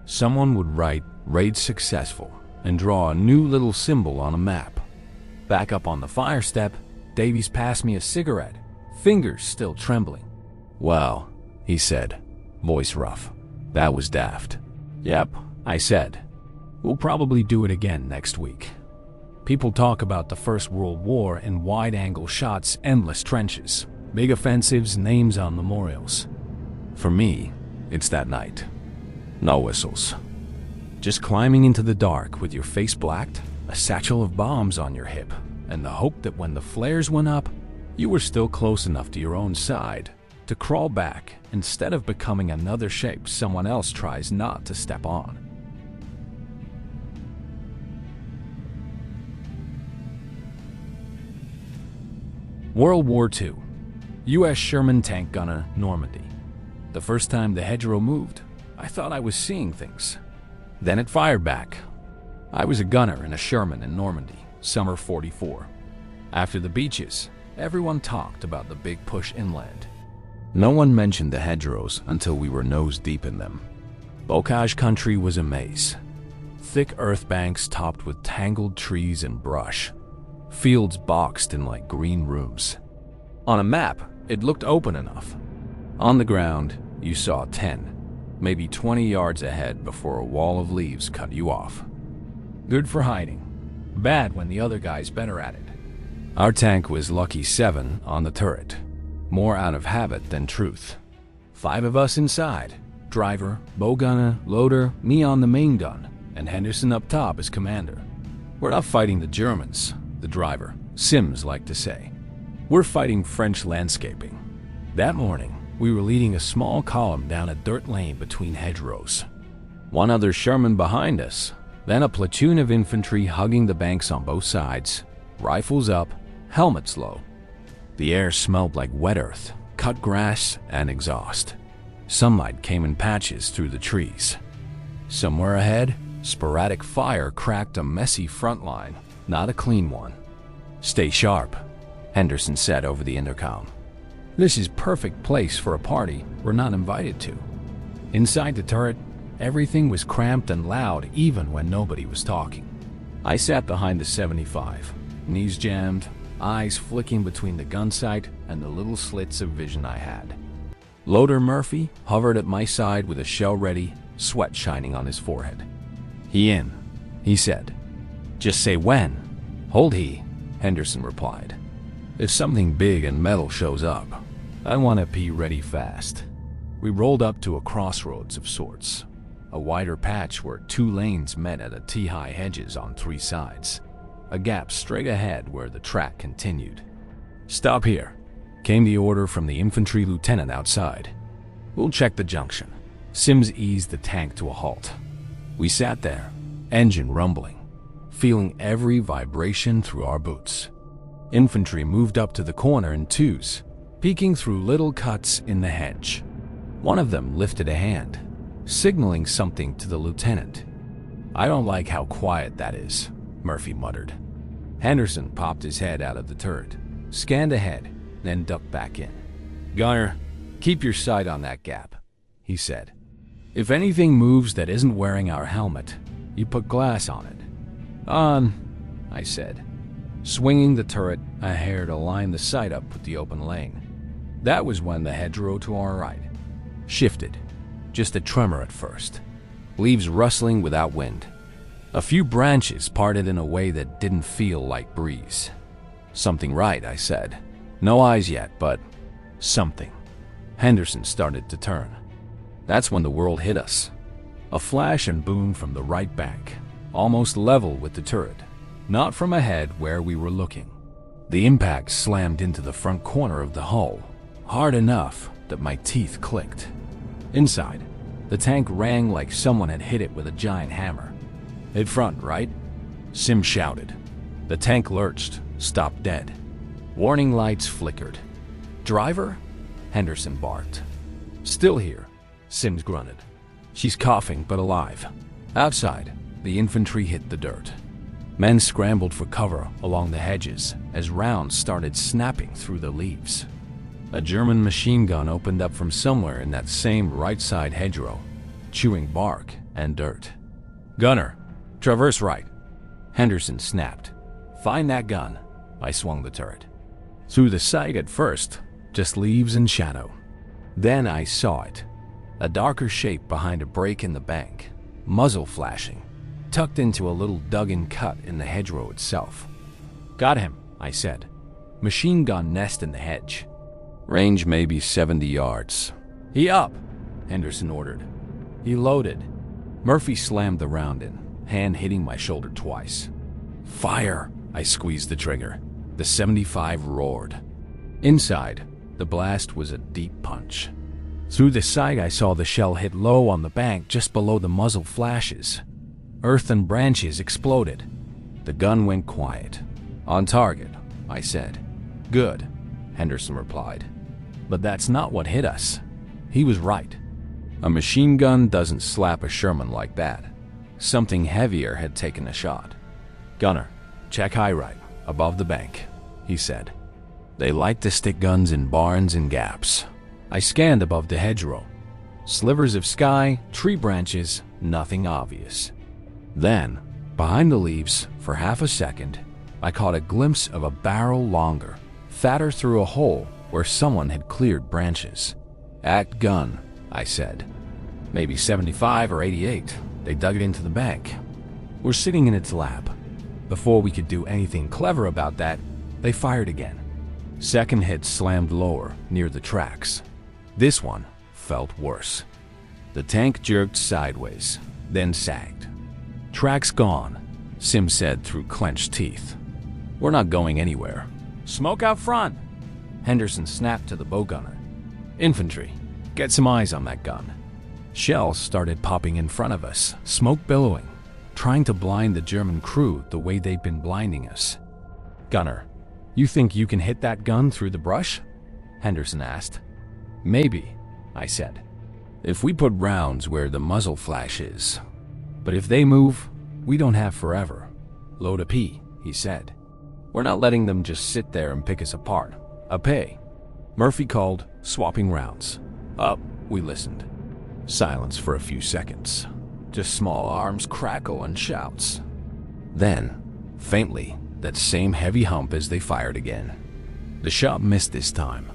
Someone would write "raid successful" and draw a new little symbol on a map. Back up on the fire step, Davies passed me a cigarette, fingers still trembling. "Well," he said, voice rough, "that was daft." "Yep," I said. "We'll probably do it again next week." People talk about the First World War in wide-angle shots, endless trenches, big offensives, names on memorials. For me, it's that night. No whistles. Just climbing into the dark with your face blacked, a satchel of bombs on your hip, and the hope that when the flares went up, you were still close enough to your own side to crawl back instead of becoming another shape someone else tries not to step on. World War II. U.S. Sherman tank gunner, Normandy. The first time the hedgerow moved, I thought I was seeing things. Then it fired back. I was a gunner in a Sherman in Normandy, summer '44. After the beaches, everyone talked about the big push inland. No one mentioned the hedgerows until we were nose deep in them. Bocage country was a maze. Thick earth banks topped with tangled trees and brush. fields boxed in like green rooms. On a map, it looked open enough. On the ground, you saw 10, maybe 20 yards ahead before a wall of leaves cut you off. Good for hiding. Bad when the other guy's better at it. Our tank was lucky 7 on the turret. More out of habit than truth. 5 of us inside. Driver, bow gunner, loader, me on the main gun, and Henderson up top as commander. We're not fighting the Germans, the driver, Sims liked to say. We're fighting French landscaping. That morning, we were leading a small column down a dirt lane between hedgerows. One other Sherman behind us, then a platoon of infantry hugging the banks on both sides, rifles up, helmets low. The air smelled like wet earth, cut grass, and exhaust. Sunlight came in patches through the trees. Somewhere ahead, sporadic fire cracked a messy front line, not a clean one. "Stay sharp," Henderson said over the intercom. "This is perfect place for a party we're not invited to." Inside the turret, everything was cramped and loud even when nobody was talking. I sat behind the 75, knees jammed, eyes flicking between the gun sight and the little slits of vision I had. Loader Murphy hovered at my side with a shell ready, sweat shining on his forehead. "He in," he said. "Just say when." "Hold he," Henderson replied. "If something big and metal shows up, I want to be ready fast." We rolled up to a crossroads of sorts, a wider patch where 2 lanes met at a T-high hedges on 3 sides, a gap straight ahead where the track continued. "Stop here," came the order from the infantry lieutenant outside. "We'll check the junction." Sims eased the tank to a halt. We sat there, engine rumbling, feeling every vibration through our boots. Infantry moved up to the corner in 2s, peeking through little cuts in the hedge. One of them lifted a hand, signaling something to the lieutenant. "I don't like how quiet that is," Murphy muttered. Henderson popped his head out of the turret, scanned ahead, then ducked back in. "Gunner, keep your sight on that gap," he said. "If anything moves that isn't wearing our helmet, you put glass on it." "On," I said. Swinging the turret, I hair to line the sight up with the open lane. That was when the hedgerow to our right shifted, just a tremor at first, leaves rustling without wind. A few branches parted in a way that didn't feel like breeze. "Something right," I said. "No eyes yet, but something." Henderson started to turn. That's when the world hit us. A flash and boom from the right bank, almost level with the turret, not from ahead where we were looking. The impact slammed into the front corner of the hull, hard enough that my teeth clicked. Inside, the tank rang like someone had hit it with a giant hammer. "Hit front, right?" Sim shouted. The tank lurched, stopped dead. Warning lights flickered. "Driver?" Henderson barked. "Still here," Sims grunted. "She's coughing but alive." Outside, the infantry hit the dirt. Men scrambled for cover along the hedges as rounds started snapping through the leaves. A German machine gun opened up from somewhere in that same right side hedgerow, chewing bark and dirt. "Gunner, traverse right," Henderson snapped. "Find that gun." I swung the turret. Through the sight at first, just leaves and shadow. Then I saw it, a darker shape behind a break in the bank, muzzle flashing, tucked into a little dug-in cut in the hedgerow itself. "Got him," I said. "Machine gun nest in the hedge. Range maybe 70 yards. "He up," Henderson ordered. He loaded. Murphy slammed the round in, hand hitting my shoulder twice. "Fire!" I squeezed the trigger. The 75 roared. Inside, the blast was a deep punch. Through the sight, I saw the shell hit low on the bank just below the muzzle flashes. Earth and branches exploded. The gun went quiet. "On target," I said. "Good," Henderson replied. But that's not what hit us. He was right. A machine gun doesn't slap a Sherman like that. Something heavier had taken a shot. "Gunner, check high right, above the bank," he said. They like to stick guns in barns and gaps. I scanned above the hedgerow. Slivers of sky, tree branches, nothing obvious. Then, behind the leaves, for half a second, I caught a glimpse of a barrel longer, fatter through a hole where someone had cleared branches. "Act gun," I said. "Maybe 75 or 88. They dug it into the bank. We're sitting in its lap." Before we could do anything clever about that, they fired again. Second hit slammed lower, near the tracks. This one felt worse. The tank jerked sideways, then sagged. "Track's gone," Sim said through clenched teeth. "We're not going anywhere." "Smoke out front!" Henderson snapped to the bow gunner. "Infantry, get some eyes on that gun." Shells started popping in front of us, smoke billowing, trying to blind the German crew the way they'd been blinding us. "Gunner, you think you can hit that gun through the brush?" Henderson asked. "Maybe," I said, "if we put rounds where the muzzle flash is. But if they move, we don't have forever." "Load a P," he said. "We're not letting them just sit there and pick us apart. A pay." Murphy called, swapping rounds. Up, we listened. Silence for a few seconds. Just small arms crackle and shouts. Then, faintly, that same heavy hump as they fired again. The shot missed this time,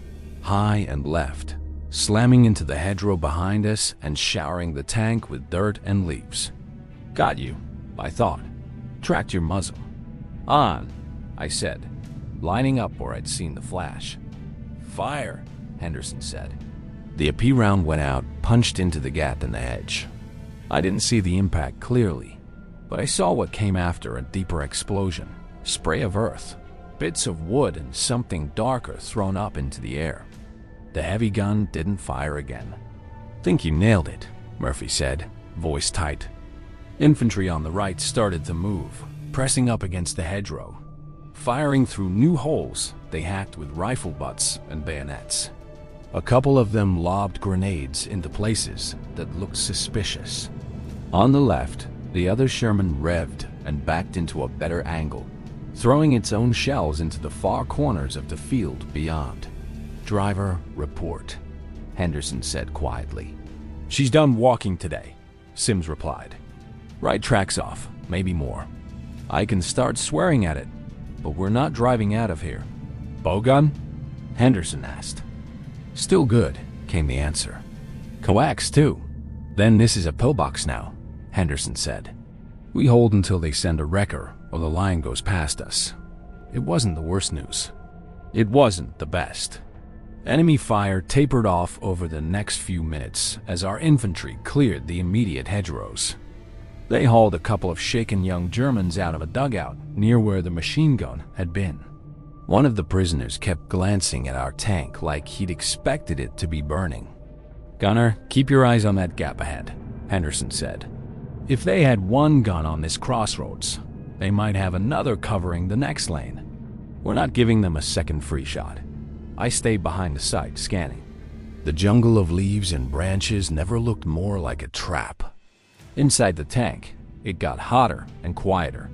high and left, slamming into the hedgerow behind us and showering the tank with dirt and leaves. "Got you," I thought. "Tracked your muzzle." "On," I said, lining up where I'd seen the flash. "Fire," Henderson said. The AP round went out, punched into the gap in the hedge. I didn't see the impact clearly, but I saw what came after a deeper explosion. Spray of earth, bits of wood and something darker thrown up into the air. The heavy gun didn't fire again. "Think you nailed it," Murphy said, voice tight. Infantry on the right started to move, pressing up against the hedgerow. Firing through new holes, they hacked with rifle butts and bayonets. A couple of them lobbed grenades into places that looked suspicious. On the left, the other Sherman revved and backed into a better angle, throwing its own shells into the far corners of the field beyond. "Driver, report," Henderson said quietly. "She's done walking today," Sims replied. "Right track's off, maybe more. I can start swearing at it, but we're not driving out of here." "Bowgun?" Henderson asked. "Still good," came the answer. "Coax, too." "Then this is a pillbox now," Henderson said. "We hold until they send a wrecker or the line goes past us." It wasn't the worst news. It wasn't the best. Enemy fire tapered off over the next few minutes as our infantry cleared the immediate hedgerows. They hauled a couple of shaken young Germans out of a dugout near where the machine gun had been. One of the prisoners kept glancing at our tank like he'd expected it to be burning. "Gunner, keep your eyes on that gap ahead," Henderson said. "If they had one gun on this crossroads, they might have another covering the next lane. We're not giving them a second free shot." I stayed behind the sight, scanning. The jungle of leaves and branches never looked more like a trap. Inside the tank, it got hotter and quieter.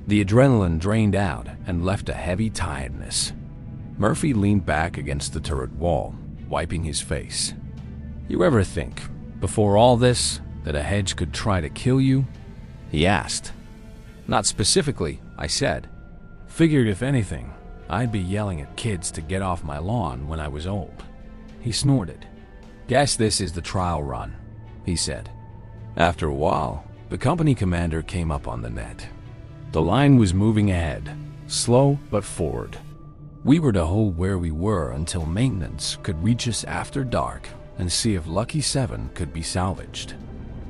The adrenaline drained out and left a heavy tiredness. Murphy leaned back against the turret wall, wiping his face. "You ever think, before all this, that a hedge could try to kill you?" he asked. "Not specifically," I said. "Figured if anything, I'd be yelling at kids to get off my lawn when I was old." He snorted. "Guess this is the trial run," he said. After a while, the company commander came up on the net. The line was moving ahead, slow but forward. We were to hold where we were until maintenance could reach us after dark and see if Lucky 7 could be salvaged.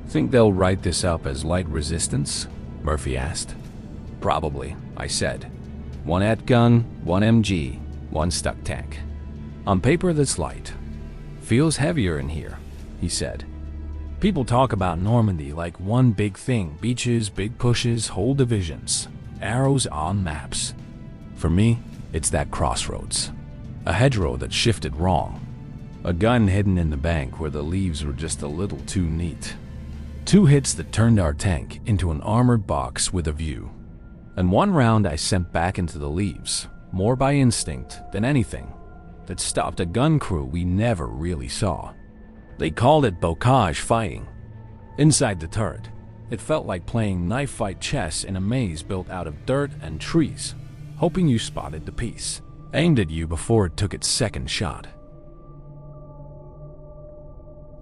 "Think they'll write this up as light resistance?" Murphy asked. "Probably," I said. "One AT gun, one MG, one stuck tank. On paper that's light. Feels heavier in here," he said. "People talk about Normandy like one big thing, beaches, big pushes, whole divisions, arrows on maps. For me, it's that crossroads. A hedgerow that shifted wrong. A gun hidden in the bank where the leaves were just a little too neat. 2 hits that turned our tank into an armored box with a view. And 1 round I sent back into the leaves, more by instinct than anything, that stopped a gun crew we never really saw. They called it bocage fighting. Inside the turret, it felt like playing knife fight chess in a maze built out of dirt and trees. hoping you spotted the piece, aimed at you before it took its second shot.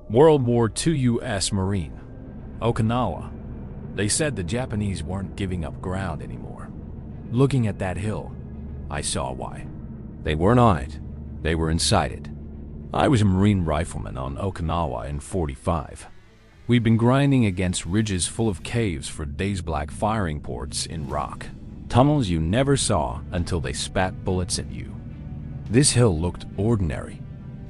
World War II U.S. Marine, Okinawa. They said the Japanese weren't giving up ground anymore. Looking at that hill, I saw why. They weren't on it, they were inside it. I was a Marine rifleman on Okinawa in '45. We'd been grinding against ridges full of caves for days, black firing ports in rock. Tunnels you never saw until they spat bullets at you. This hill looked ordinary,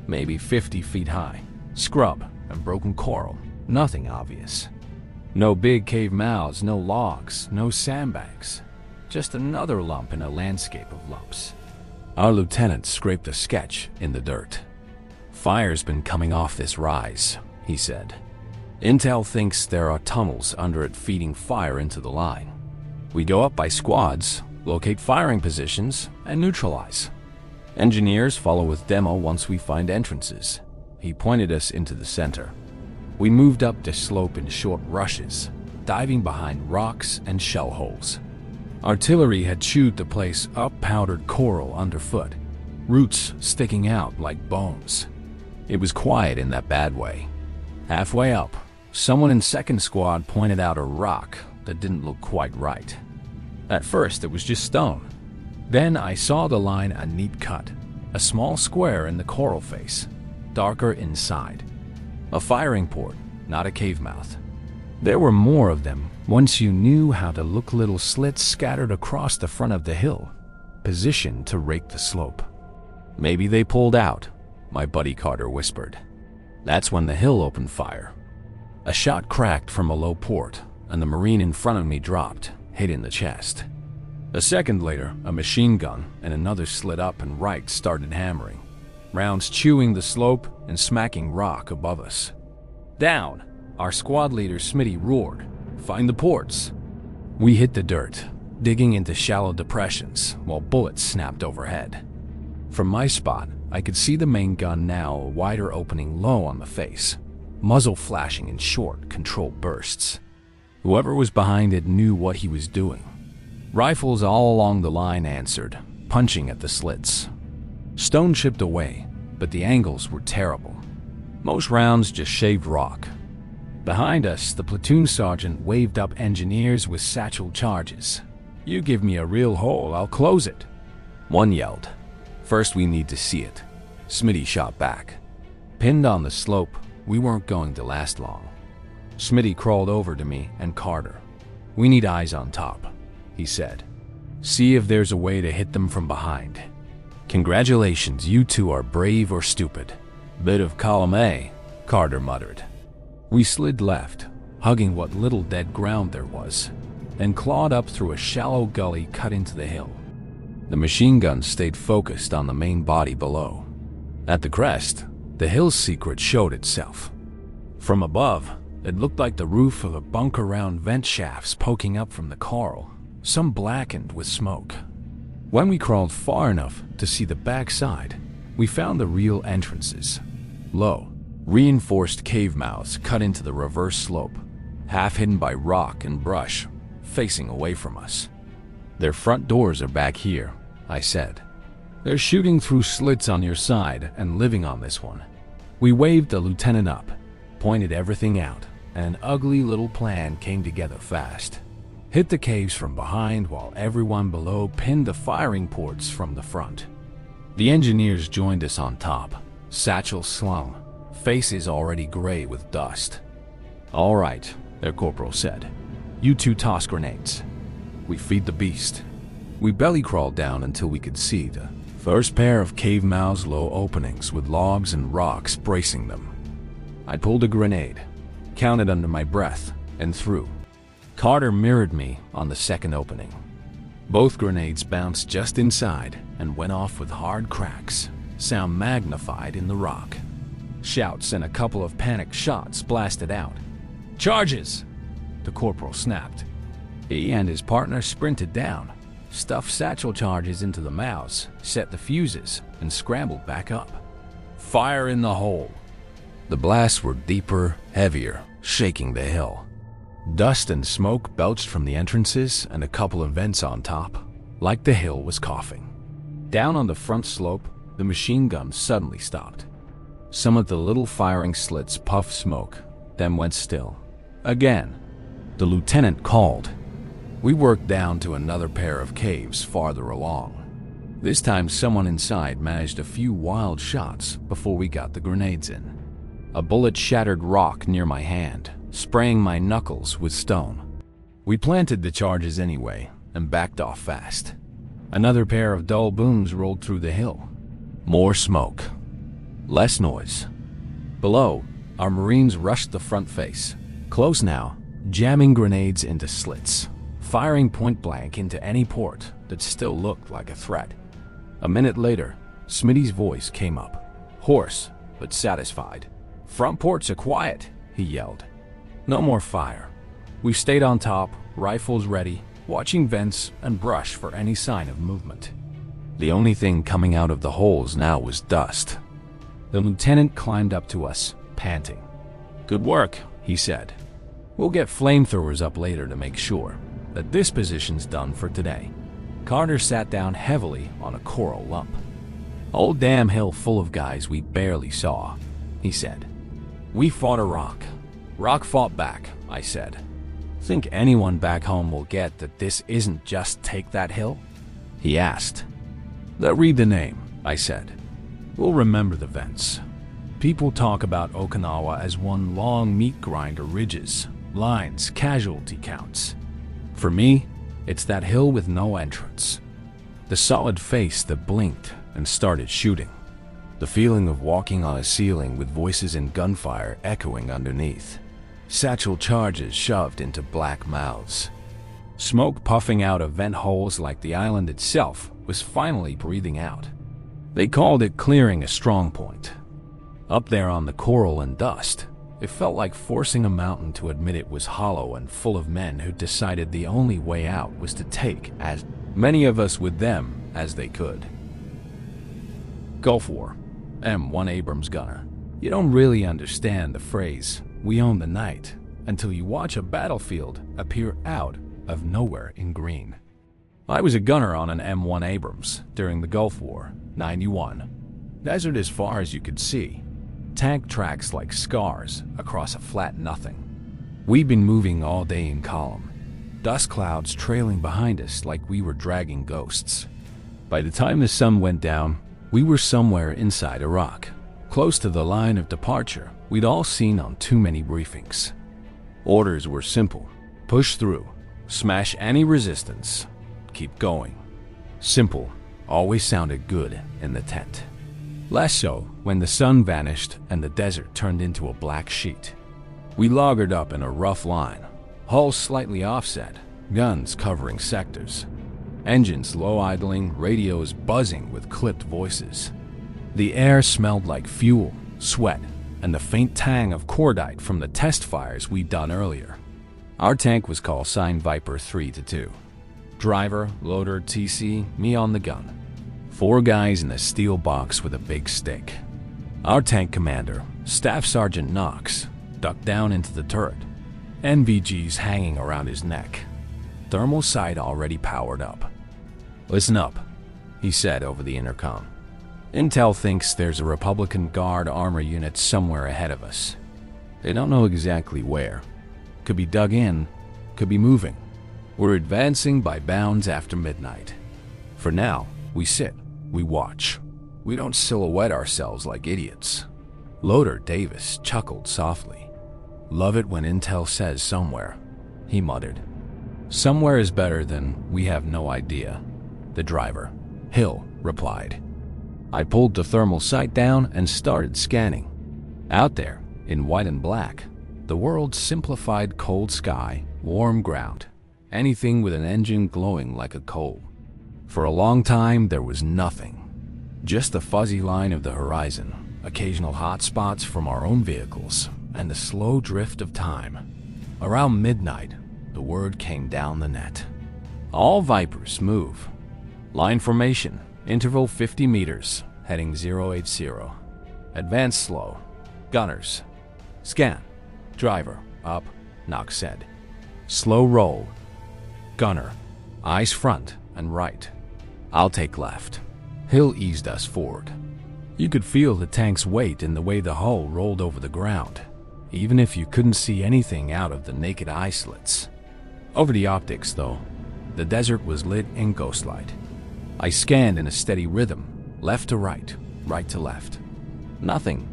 maybe 50 feet high. Scrub and broken coral, nothing obvious. No big cave mouths, no logs, no sandbags. Just another lump in a landscape of lumps. Our lieutenant scraped a sketch in the dirt. Fire's been coming off this rise, he said. Intel thinks there are tunnels under it feeding fire into the line. We go up by squads, locate firing positions, and neutralize. Engineers follow with demo once we find entrances. He pointed us into the center. We moved up the slope in short rushes, diving behind rocks and shell holes. Artillery had chewed the place up, powdered coral underfoot, roots sticking out like bones. It was quiet in that bad way. Halfway up, someone in second squad pointed out a rock that didn't look quite right. At first, it was just stone. Then I saw the line a neat cut, a small square in the coral face, darker inside. A firing port, not a cave mouth. There were more of them once you knew how to look, little slits scattered across the front of the hill, positioned to rake the slope. Maybe they pulled out, my buddy Carter whispered. That's when the hill opened fire. A shot cracked from a low port, and the Marine in front of me dropped, hit in the chest. A second later, a machine gun and another slid up and right started hammering, rounds chewing the slope and smacking rock above us. Down, our squad leader Smitty roared, "Find the ports!" We hit the dirt, digging into shallow depressions while bullets snapped overhead. From my spot, I could see the main gun now, a wider opening low on the face, muzzle flashing in short, controlled bursts. Whoever was behind it knew what he was doing. Rifles all along the line answered, punching at the slits. Stone chipped away, but the angles were terrible. Most rounds just shaved rock. Behind us, the platoon sergeant waved up engineers with satchel charges. "You give me a real hole, I'll close it." One yelled, "First we need to see it." Smitty shot back. Pinned on the slope, we weren't going to last long. Smitty crawled over to me and Carter. "We need eyes on top," he said. "See if there's a way to hit them from behind." "Congratulations, you two are brave or stupid." "Bit of column A," Carter muttered. We slid left, hugging what little dead ground there was, and clawed up through a shallow gully cut into the hill. The machine gun stayed focused on the main body below. At the crest, the hill's secret showed itself. From above, it looked like the roof of a bunker-round vent shafts poking up from the coral, some blackened with smoke. When we crawled far enough to see the backside, we found the real entrances. Low, reinforced cave mouths cut into the reverse slope, half hidden by rock and brush, facing away from us. "Their front doors are back here," I said. "They're shooting through slits on your side and living on this one." We waved the lieutenant up, pointed everything out, and an ugly little plan came together fast. Hit the caves from behind while everyone below pinned the firing ports from the front. The engineers joined us on top, satchels slung, faces already gray with dust. "All right," their corporal said. "You two toss grenades." We feed the beast. We belly crawled down until we could see the first pair of cave mouths, low openings with logs and rocks bracing them. I pulled a grenade, counted under my breath, and threw. Carter mirrored me on the second opening. Both grenades bounced just inside and went off with hard cracks, sound magnified in the rock. Shouts and a couple of panicked shots blasted out. "Charges!" the corporal snapped. He and his partner sprinted down, stuffed satchel charges into the mouths, set the fuses, and scrambled back up. "Fire in the hole!" The blasts were deeper, heavier, shaking the hill. Dust and smoke belched from the entrances and a couple of vents on top. like the hill was coughing. Down on the front slope, the machine gun suddenly stopped. Some of the little firing slits puffed smoke, then went still. Again, the lieutenant called. We worked down to another pair of caves farther along. This time someone inside managed a few wild shots before we got the grenades in. A bullet shattered rock near my hand, spraying my knuckles with stone. We planted the charges anyway and backed off fast. Another pair of dull booms rolled through the hill. More smoke. Less noise. Below, our Marines rushed the front face. Close now, jamming grenades into slits, firing point blank into any port that still looked like a threat. A minute later, Smitty's voice came up, hoarse but satisfied. "Front ports are quiet," he yelled. No more fire. We stayed on top, rifles ready, watching vents and brush for any sign of movement. The only thing coming out of the holes now was dust. The lieutenant climbed up to us, panting. "Good work," he said. "We'll get flamethrowers up later to make sure that this position's done for today." Carter sat down heavily on a coral lump. "Old damn hill full of guys we barely saw," he said. "We fought a rock. Rock fought back," I said. "Think anyone back home will get that this isn't just take that hill?" he asked. "They'll read the name," I said. "We'll remember the vents. People talk about Okinawa as one long meat grinder, ridges, lines, casualty counts. For me, it's that hill with no entrance. The solid face that blinked and started shooting. The feeling of walking on a ceiling with voices and gunfire echoing underneath. Satchel charges shoved into black mouths. Smoke puffing out of vent holes like the island itself was finally breathing out. They called it clearing a strong point. Up there on the coral and dust, it felt like forcing a mountain to admit it was hollow and full of men who decided the only way out was to take as many of us with them as they could. Gulf War, M1 Abrams gunner. You don't really understand the phrase, "we own the night," until you watch a battlefield appear out of nowhere in green. I was a gunner on an M1 Abrams during the Gulf War, 91. Desert as far as you could see. Tank tracks like scars across a flat nothing. We'd been moving all day in column. Dust clouds trailing behind us like we were dragging ghosts. By the time the sun went down, we were somewhere inside a rock, close to the line of departure we'd all seen on too many briefings. Orders were simple. Push through. Smash any resistance. Keep going. Simple always sounded good in the tent. Less so when the sun vanished and the desert turned into a black sheet. We loggered up in a rough line, hull slightly offset, guns covering sectors. Engines low idling, radios buzzing with clipped voices. The air smelled like fuel, sweat, and the faint tang of cordite from the test fires we'd done earlier. Our tank was call sign Viper 3-2. Driver, loader, TC, me on the gun. 4 guys in a steel box with a big stick. Our tank commander, Staff Sergeant Knox, ducked down into the turret. NVGs hanging around his neck. Thermal sight already powered up. "Listen up," he said over the intercom. "Intel thinks there's a Republican Guard armor unit somewhere ahead of us. They don't know exactly where. Could be dug in, could be moving. We're advancing by bounds after midnight. For now, we sit, we watch. We don't silhouette ourselves like idiots." Loader Davis chuckled softly. "Love it when Intel says somewhere," he muttered. "Somewhere is better than we have no idea," the driver, Hill, replied. I pulled the thermal sight down and started scanning. Out there, in white and black, the world's simplified cold sky, warm ground, anything with an engine glowing like a coal. For a long time, there was nothing. Just the fuzzy line of the horizon, occasional hot spots from our own vehicles, and the slow drift of time. Around midnight, the word came down the net. "All Vipers move. Line formation, interval 50 meters, heading 080. Advance slow. Gunners. Scan. Driver, up," Knox said. "Slow roll. Gunner, eyes front and right. I'll take left. Hill eased us forward. You could feel the tank's weight in the way the hull rolled over the ground, even if you couldn't see anything out of the naked eye slits. Over the optics, though, the desert was lit in ghostlight. I scanned in a steady rhythm, left to right, right to left. Nothing.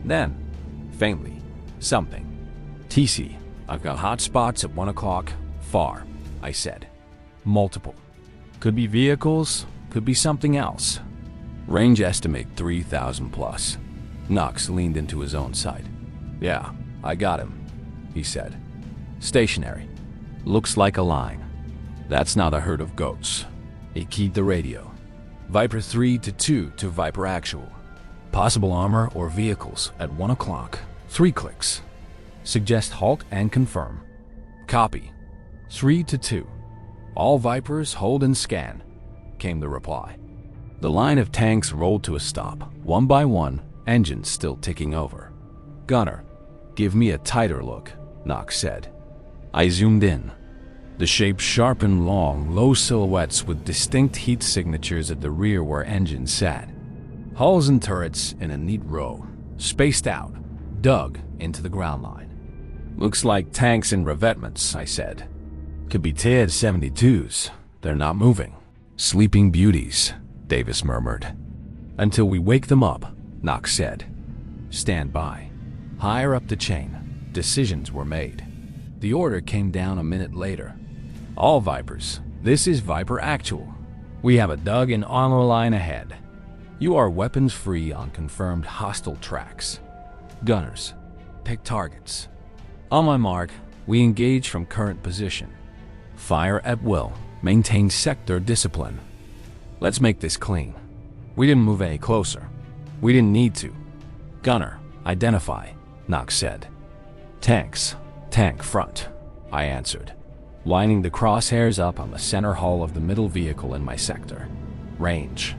Then, faintly, something. TC, I've got hot spots at 1 o'clock, far, I said. Multiple. Could be vehicles, could be something else. Range estimate 3,000 plus. Knox leaned into his own sight. Yeah, I got him, he said. Stationary. Looks like a line. That's not a herd of goats. He keyed the radio. Viper 3 to 2 to Viper Actual. Possible armor or vehicles at 1 o'clock. 3 clicks. Suggest halt and confirm. Copy. 3 to 2. All Vipers hold and scan, came the reply. The line of tanks rolled to a stop, one by one, engines still ticking over. Gunner, give me a tighter look, Knox said. I zoomed in. The shapes sharp and long, low silhouettes with distinct heat signatures at the rear where engines sat. Hulls and turrets in a neat row, spaced out, dug into the ground line. Looks like tanks and revetments, I said. Could be TED-72s. They're not moving. Sleeping beauties, Davis murmured. Until we wake them up, Knox said. Stand by. Higher up the chain, decisions were made. The order came down a minute later. All Vipers, this is Viper Actual. We have a dug and armor line ahead. You are weapons free on confirmed hostile tracks. Gunners, pick targets. On my mark, we engage from current position. Fire at will, maintain sector discipline. Let's make this clean. We didn't move any closer. We didn't need to. Gunner, identify, Knox said. Tanks, tank front, I answered, lining the crosshairs up on the center hull of the middle vehicle in my sector. Range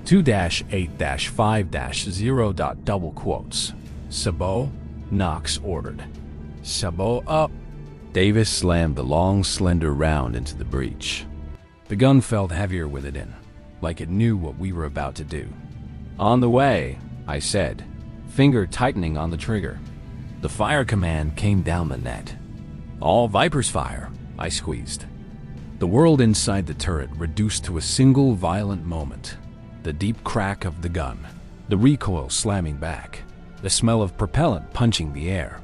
2-8-5-0. Double quotes. Sabot, Knox ordered. Sabot up. Davis slammed the long, slender round into the breech. The gun felt heavier with it in, like it knew what we were about to do. On the way, I said, finger tightening on the trigger. The fire command came down the net. All Vipers fire, I squeezed. The world inside the turret reduced to a single violent moment. The deep crack of the gun, the recoil slamming back, the smell of propellant punching the air.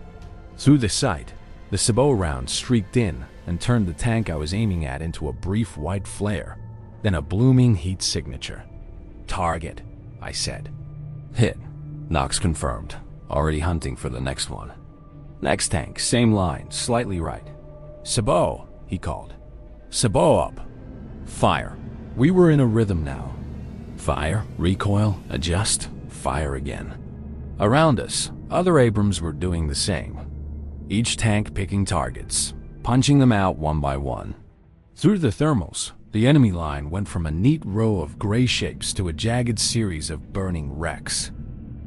Through the sight, the Sabot round streaked in and turned the tank I was aiming at into a brief white flare, then a blooming heat signature. Target, I said. Hit, Knox confirmed, already hunting for the next one. Next tank, same line, slightly right. Sabot, he called. Sabot up. Fire. We were in a rhythm now. Fire, recoil, adjust, fire again. Around us, other Abrams were doing the same. Each tank picking targets, punching them out one by one. Through the thermals, the enemy line went from a neat row of gray shapes to a jagged series of burning wrecks.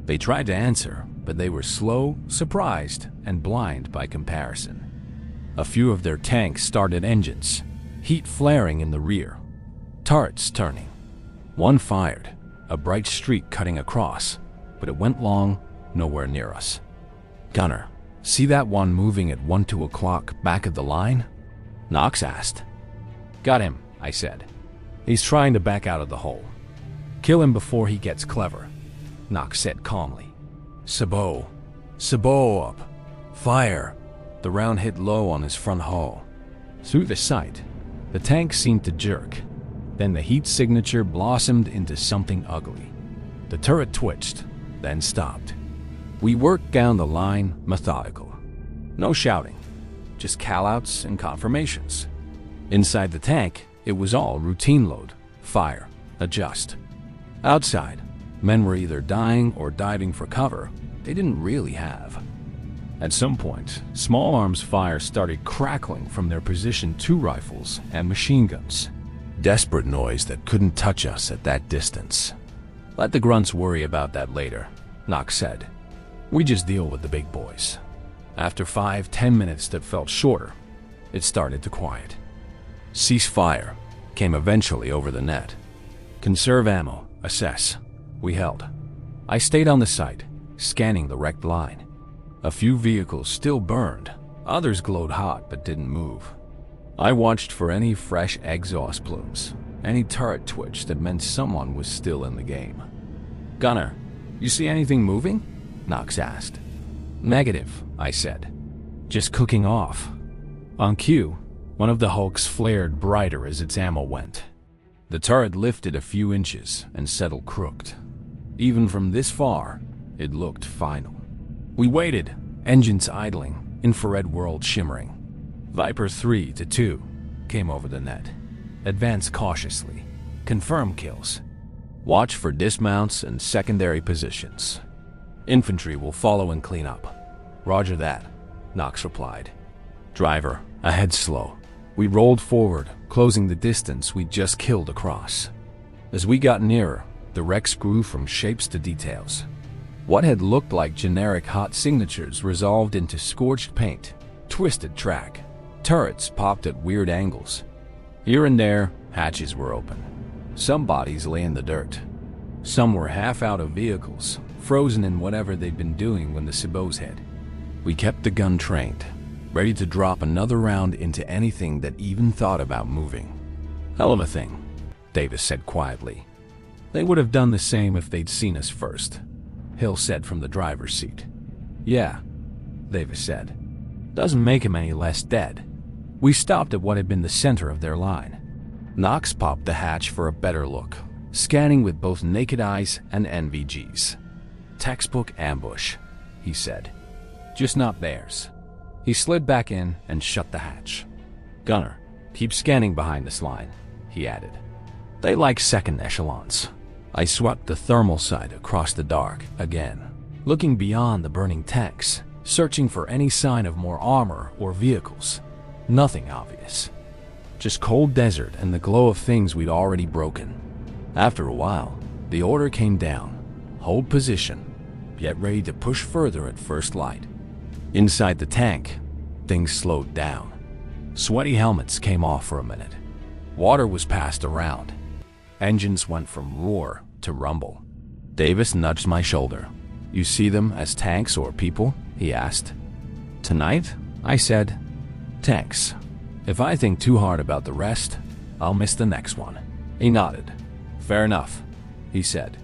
They tried to answer, but they were slow, surprised, and blind by comparison. A few of their tanks started engines, heat flaring in the rear, turrets turning. One fired, a bright streak cutting across, but it went long, nowhere near us. Gunner, see that one moving at 1-2 o'clock back of the line? Knox asked. Got him, I said. He's trying to back out of the hole. Kill him before he gets clever, Knox said calmly. Sabot up. Fire. The round hit low on his front hull. Through the sight, the tank seemed to jerk. Then the heat signature blossomed into something ugly. The turret twitched, then stopped. We worked down the line, methodical. No shouting, just callouts and confirmations. Inside the tank, it was all routine load, fire, adjust. Outside, men were either dying or diving for cover they didn't really have. At some point, small arms fire started crackling from their position 2 rifles and machine guns. Desperate noise that couldn't touch us at that distance. Let the grunts worry about that later, Knox said. We just deal with the big boys. After 5-10 minutes that felt shorter, it started to quiet. Cease fire, came eventually over the net. Conserve ammo, assess. We held. I stayed on the site, scanning the wrecked line. A few vehicles still burned, others glowed hot but didn't move. I watched for any fresh exhaust plumes, any turret twitch that meant someone was still in the game. "Gunner, you see anything moving?" Knox asked. "Negative," I said. "Just cooking off." On cue, one of the hulks flared brighter as its ammo went. The turret lifted a few inches and settled crooked. Even from this far, it looked final. We waited, engines idling, infrared world shimmering. Viper 3 to 2 came over the net. Advance cautiously. Confirm kills. Watch for dismounts and secondary positions. Infantry will follow and clean up. Roger that, Knox replied. Driver, ahead slow. We rolled forward, closing the distance we just killed across. As we got nearer, the wrecks grew from shapes to details. What had looked like generic hot signatures resolved into scorched paint, twisted track. Turrets popped at weird angles. Here and there, hatches were open. Some bodies lay in the dirt. Some were half out of vehicles, frozen in whatever they'd been doing when the sabots hit. We kept the gun trained, ready to drop another round into anything that even thought about moving. "Hell of a thing," Davis said quietly. "They would have done the same if they'd seen us first," Hill said from the driver's seat. "Yeah," Davis said. "Doesn't make him any less dead." We stopped at what had been the center of their line. Knox popped the hatch for a better look, scanning with both naked eyes and NVGs. "Textbook ambush," he said. "Just not theirs." He slid back in and shut the hatch. "Gunner, keep scanning behind this line," he added. "They like second echelons." I swept the thermal sight across the dark again, looking beyond the burning tanks, searching for any sign of more armor or vehicles. Nothing obvious. Just cold desert and the glow of things we'd already broken. After a while, the order came down. Hold position, get ready to push further at first light. Inside the tank, things slowed down. Sweaty helmets came off for a minute. Water was passed around. Engines went from roar to rumble. Davis nudged my shoulder. "You see them as tanks or people?" he asked. "Tonight?" I said. "Tanks. If I think too hard about the rest, I'll miss the next one." He nodded. "Fair enough," he said.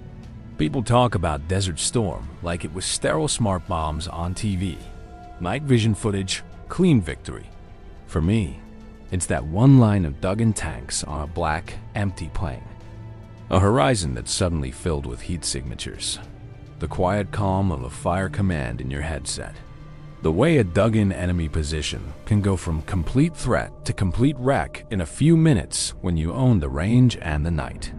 "People talk about Desert Storm like it was sterile smart bombs on TV. Night vision footage, clean victory. For me, it's that one line of dug-in tanks on a black, empty plain. A horizon that's suddenly filled with heat signatures. The quiet calm of a fire command in your headset. The way a dug-in enemy position can go from complete threat to complete wreck in a few minutes when you own the range and the night.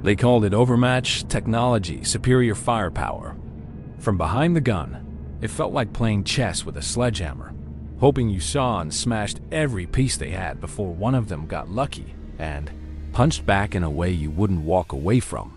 They called it overmatch technology, superior firepower. From behind the gun, it felt like playing chess with a sledgehammer, hoping you saw and smashed every piece they had before one of them got lucky and punched back in a way you wouldn't walk away from.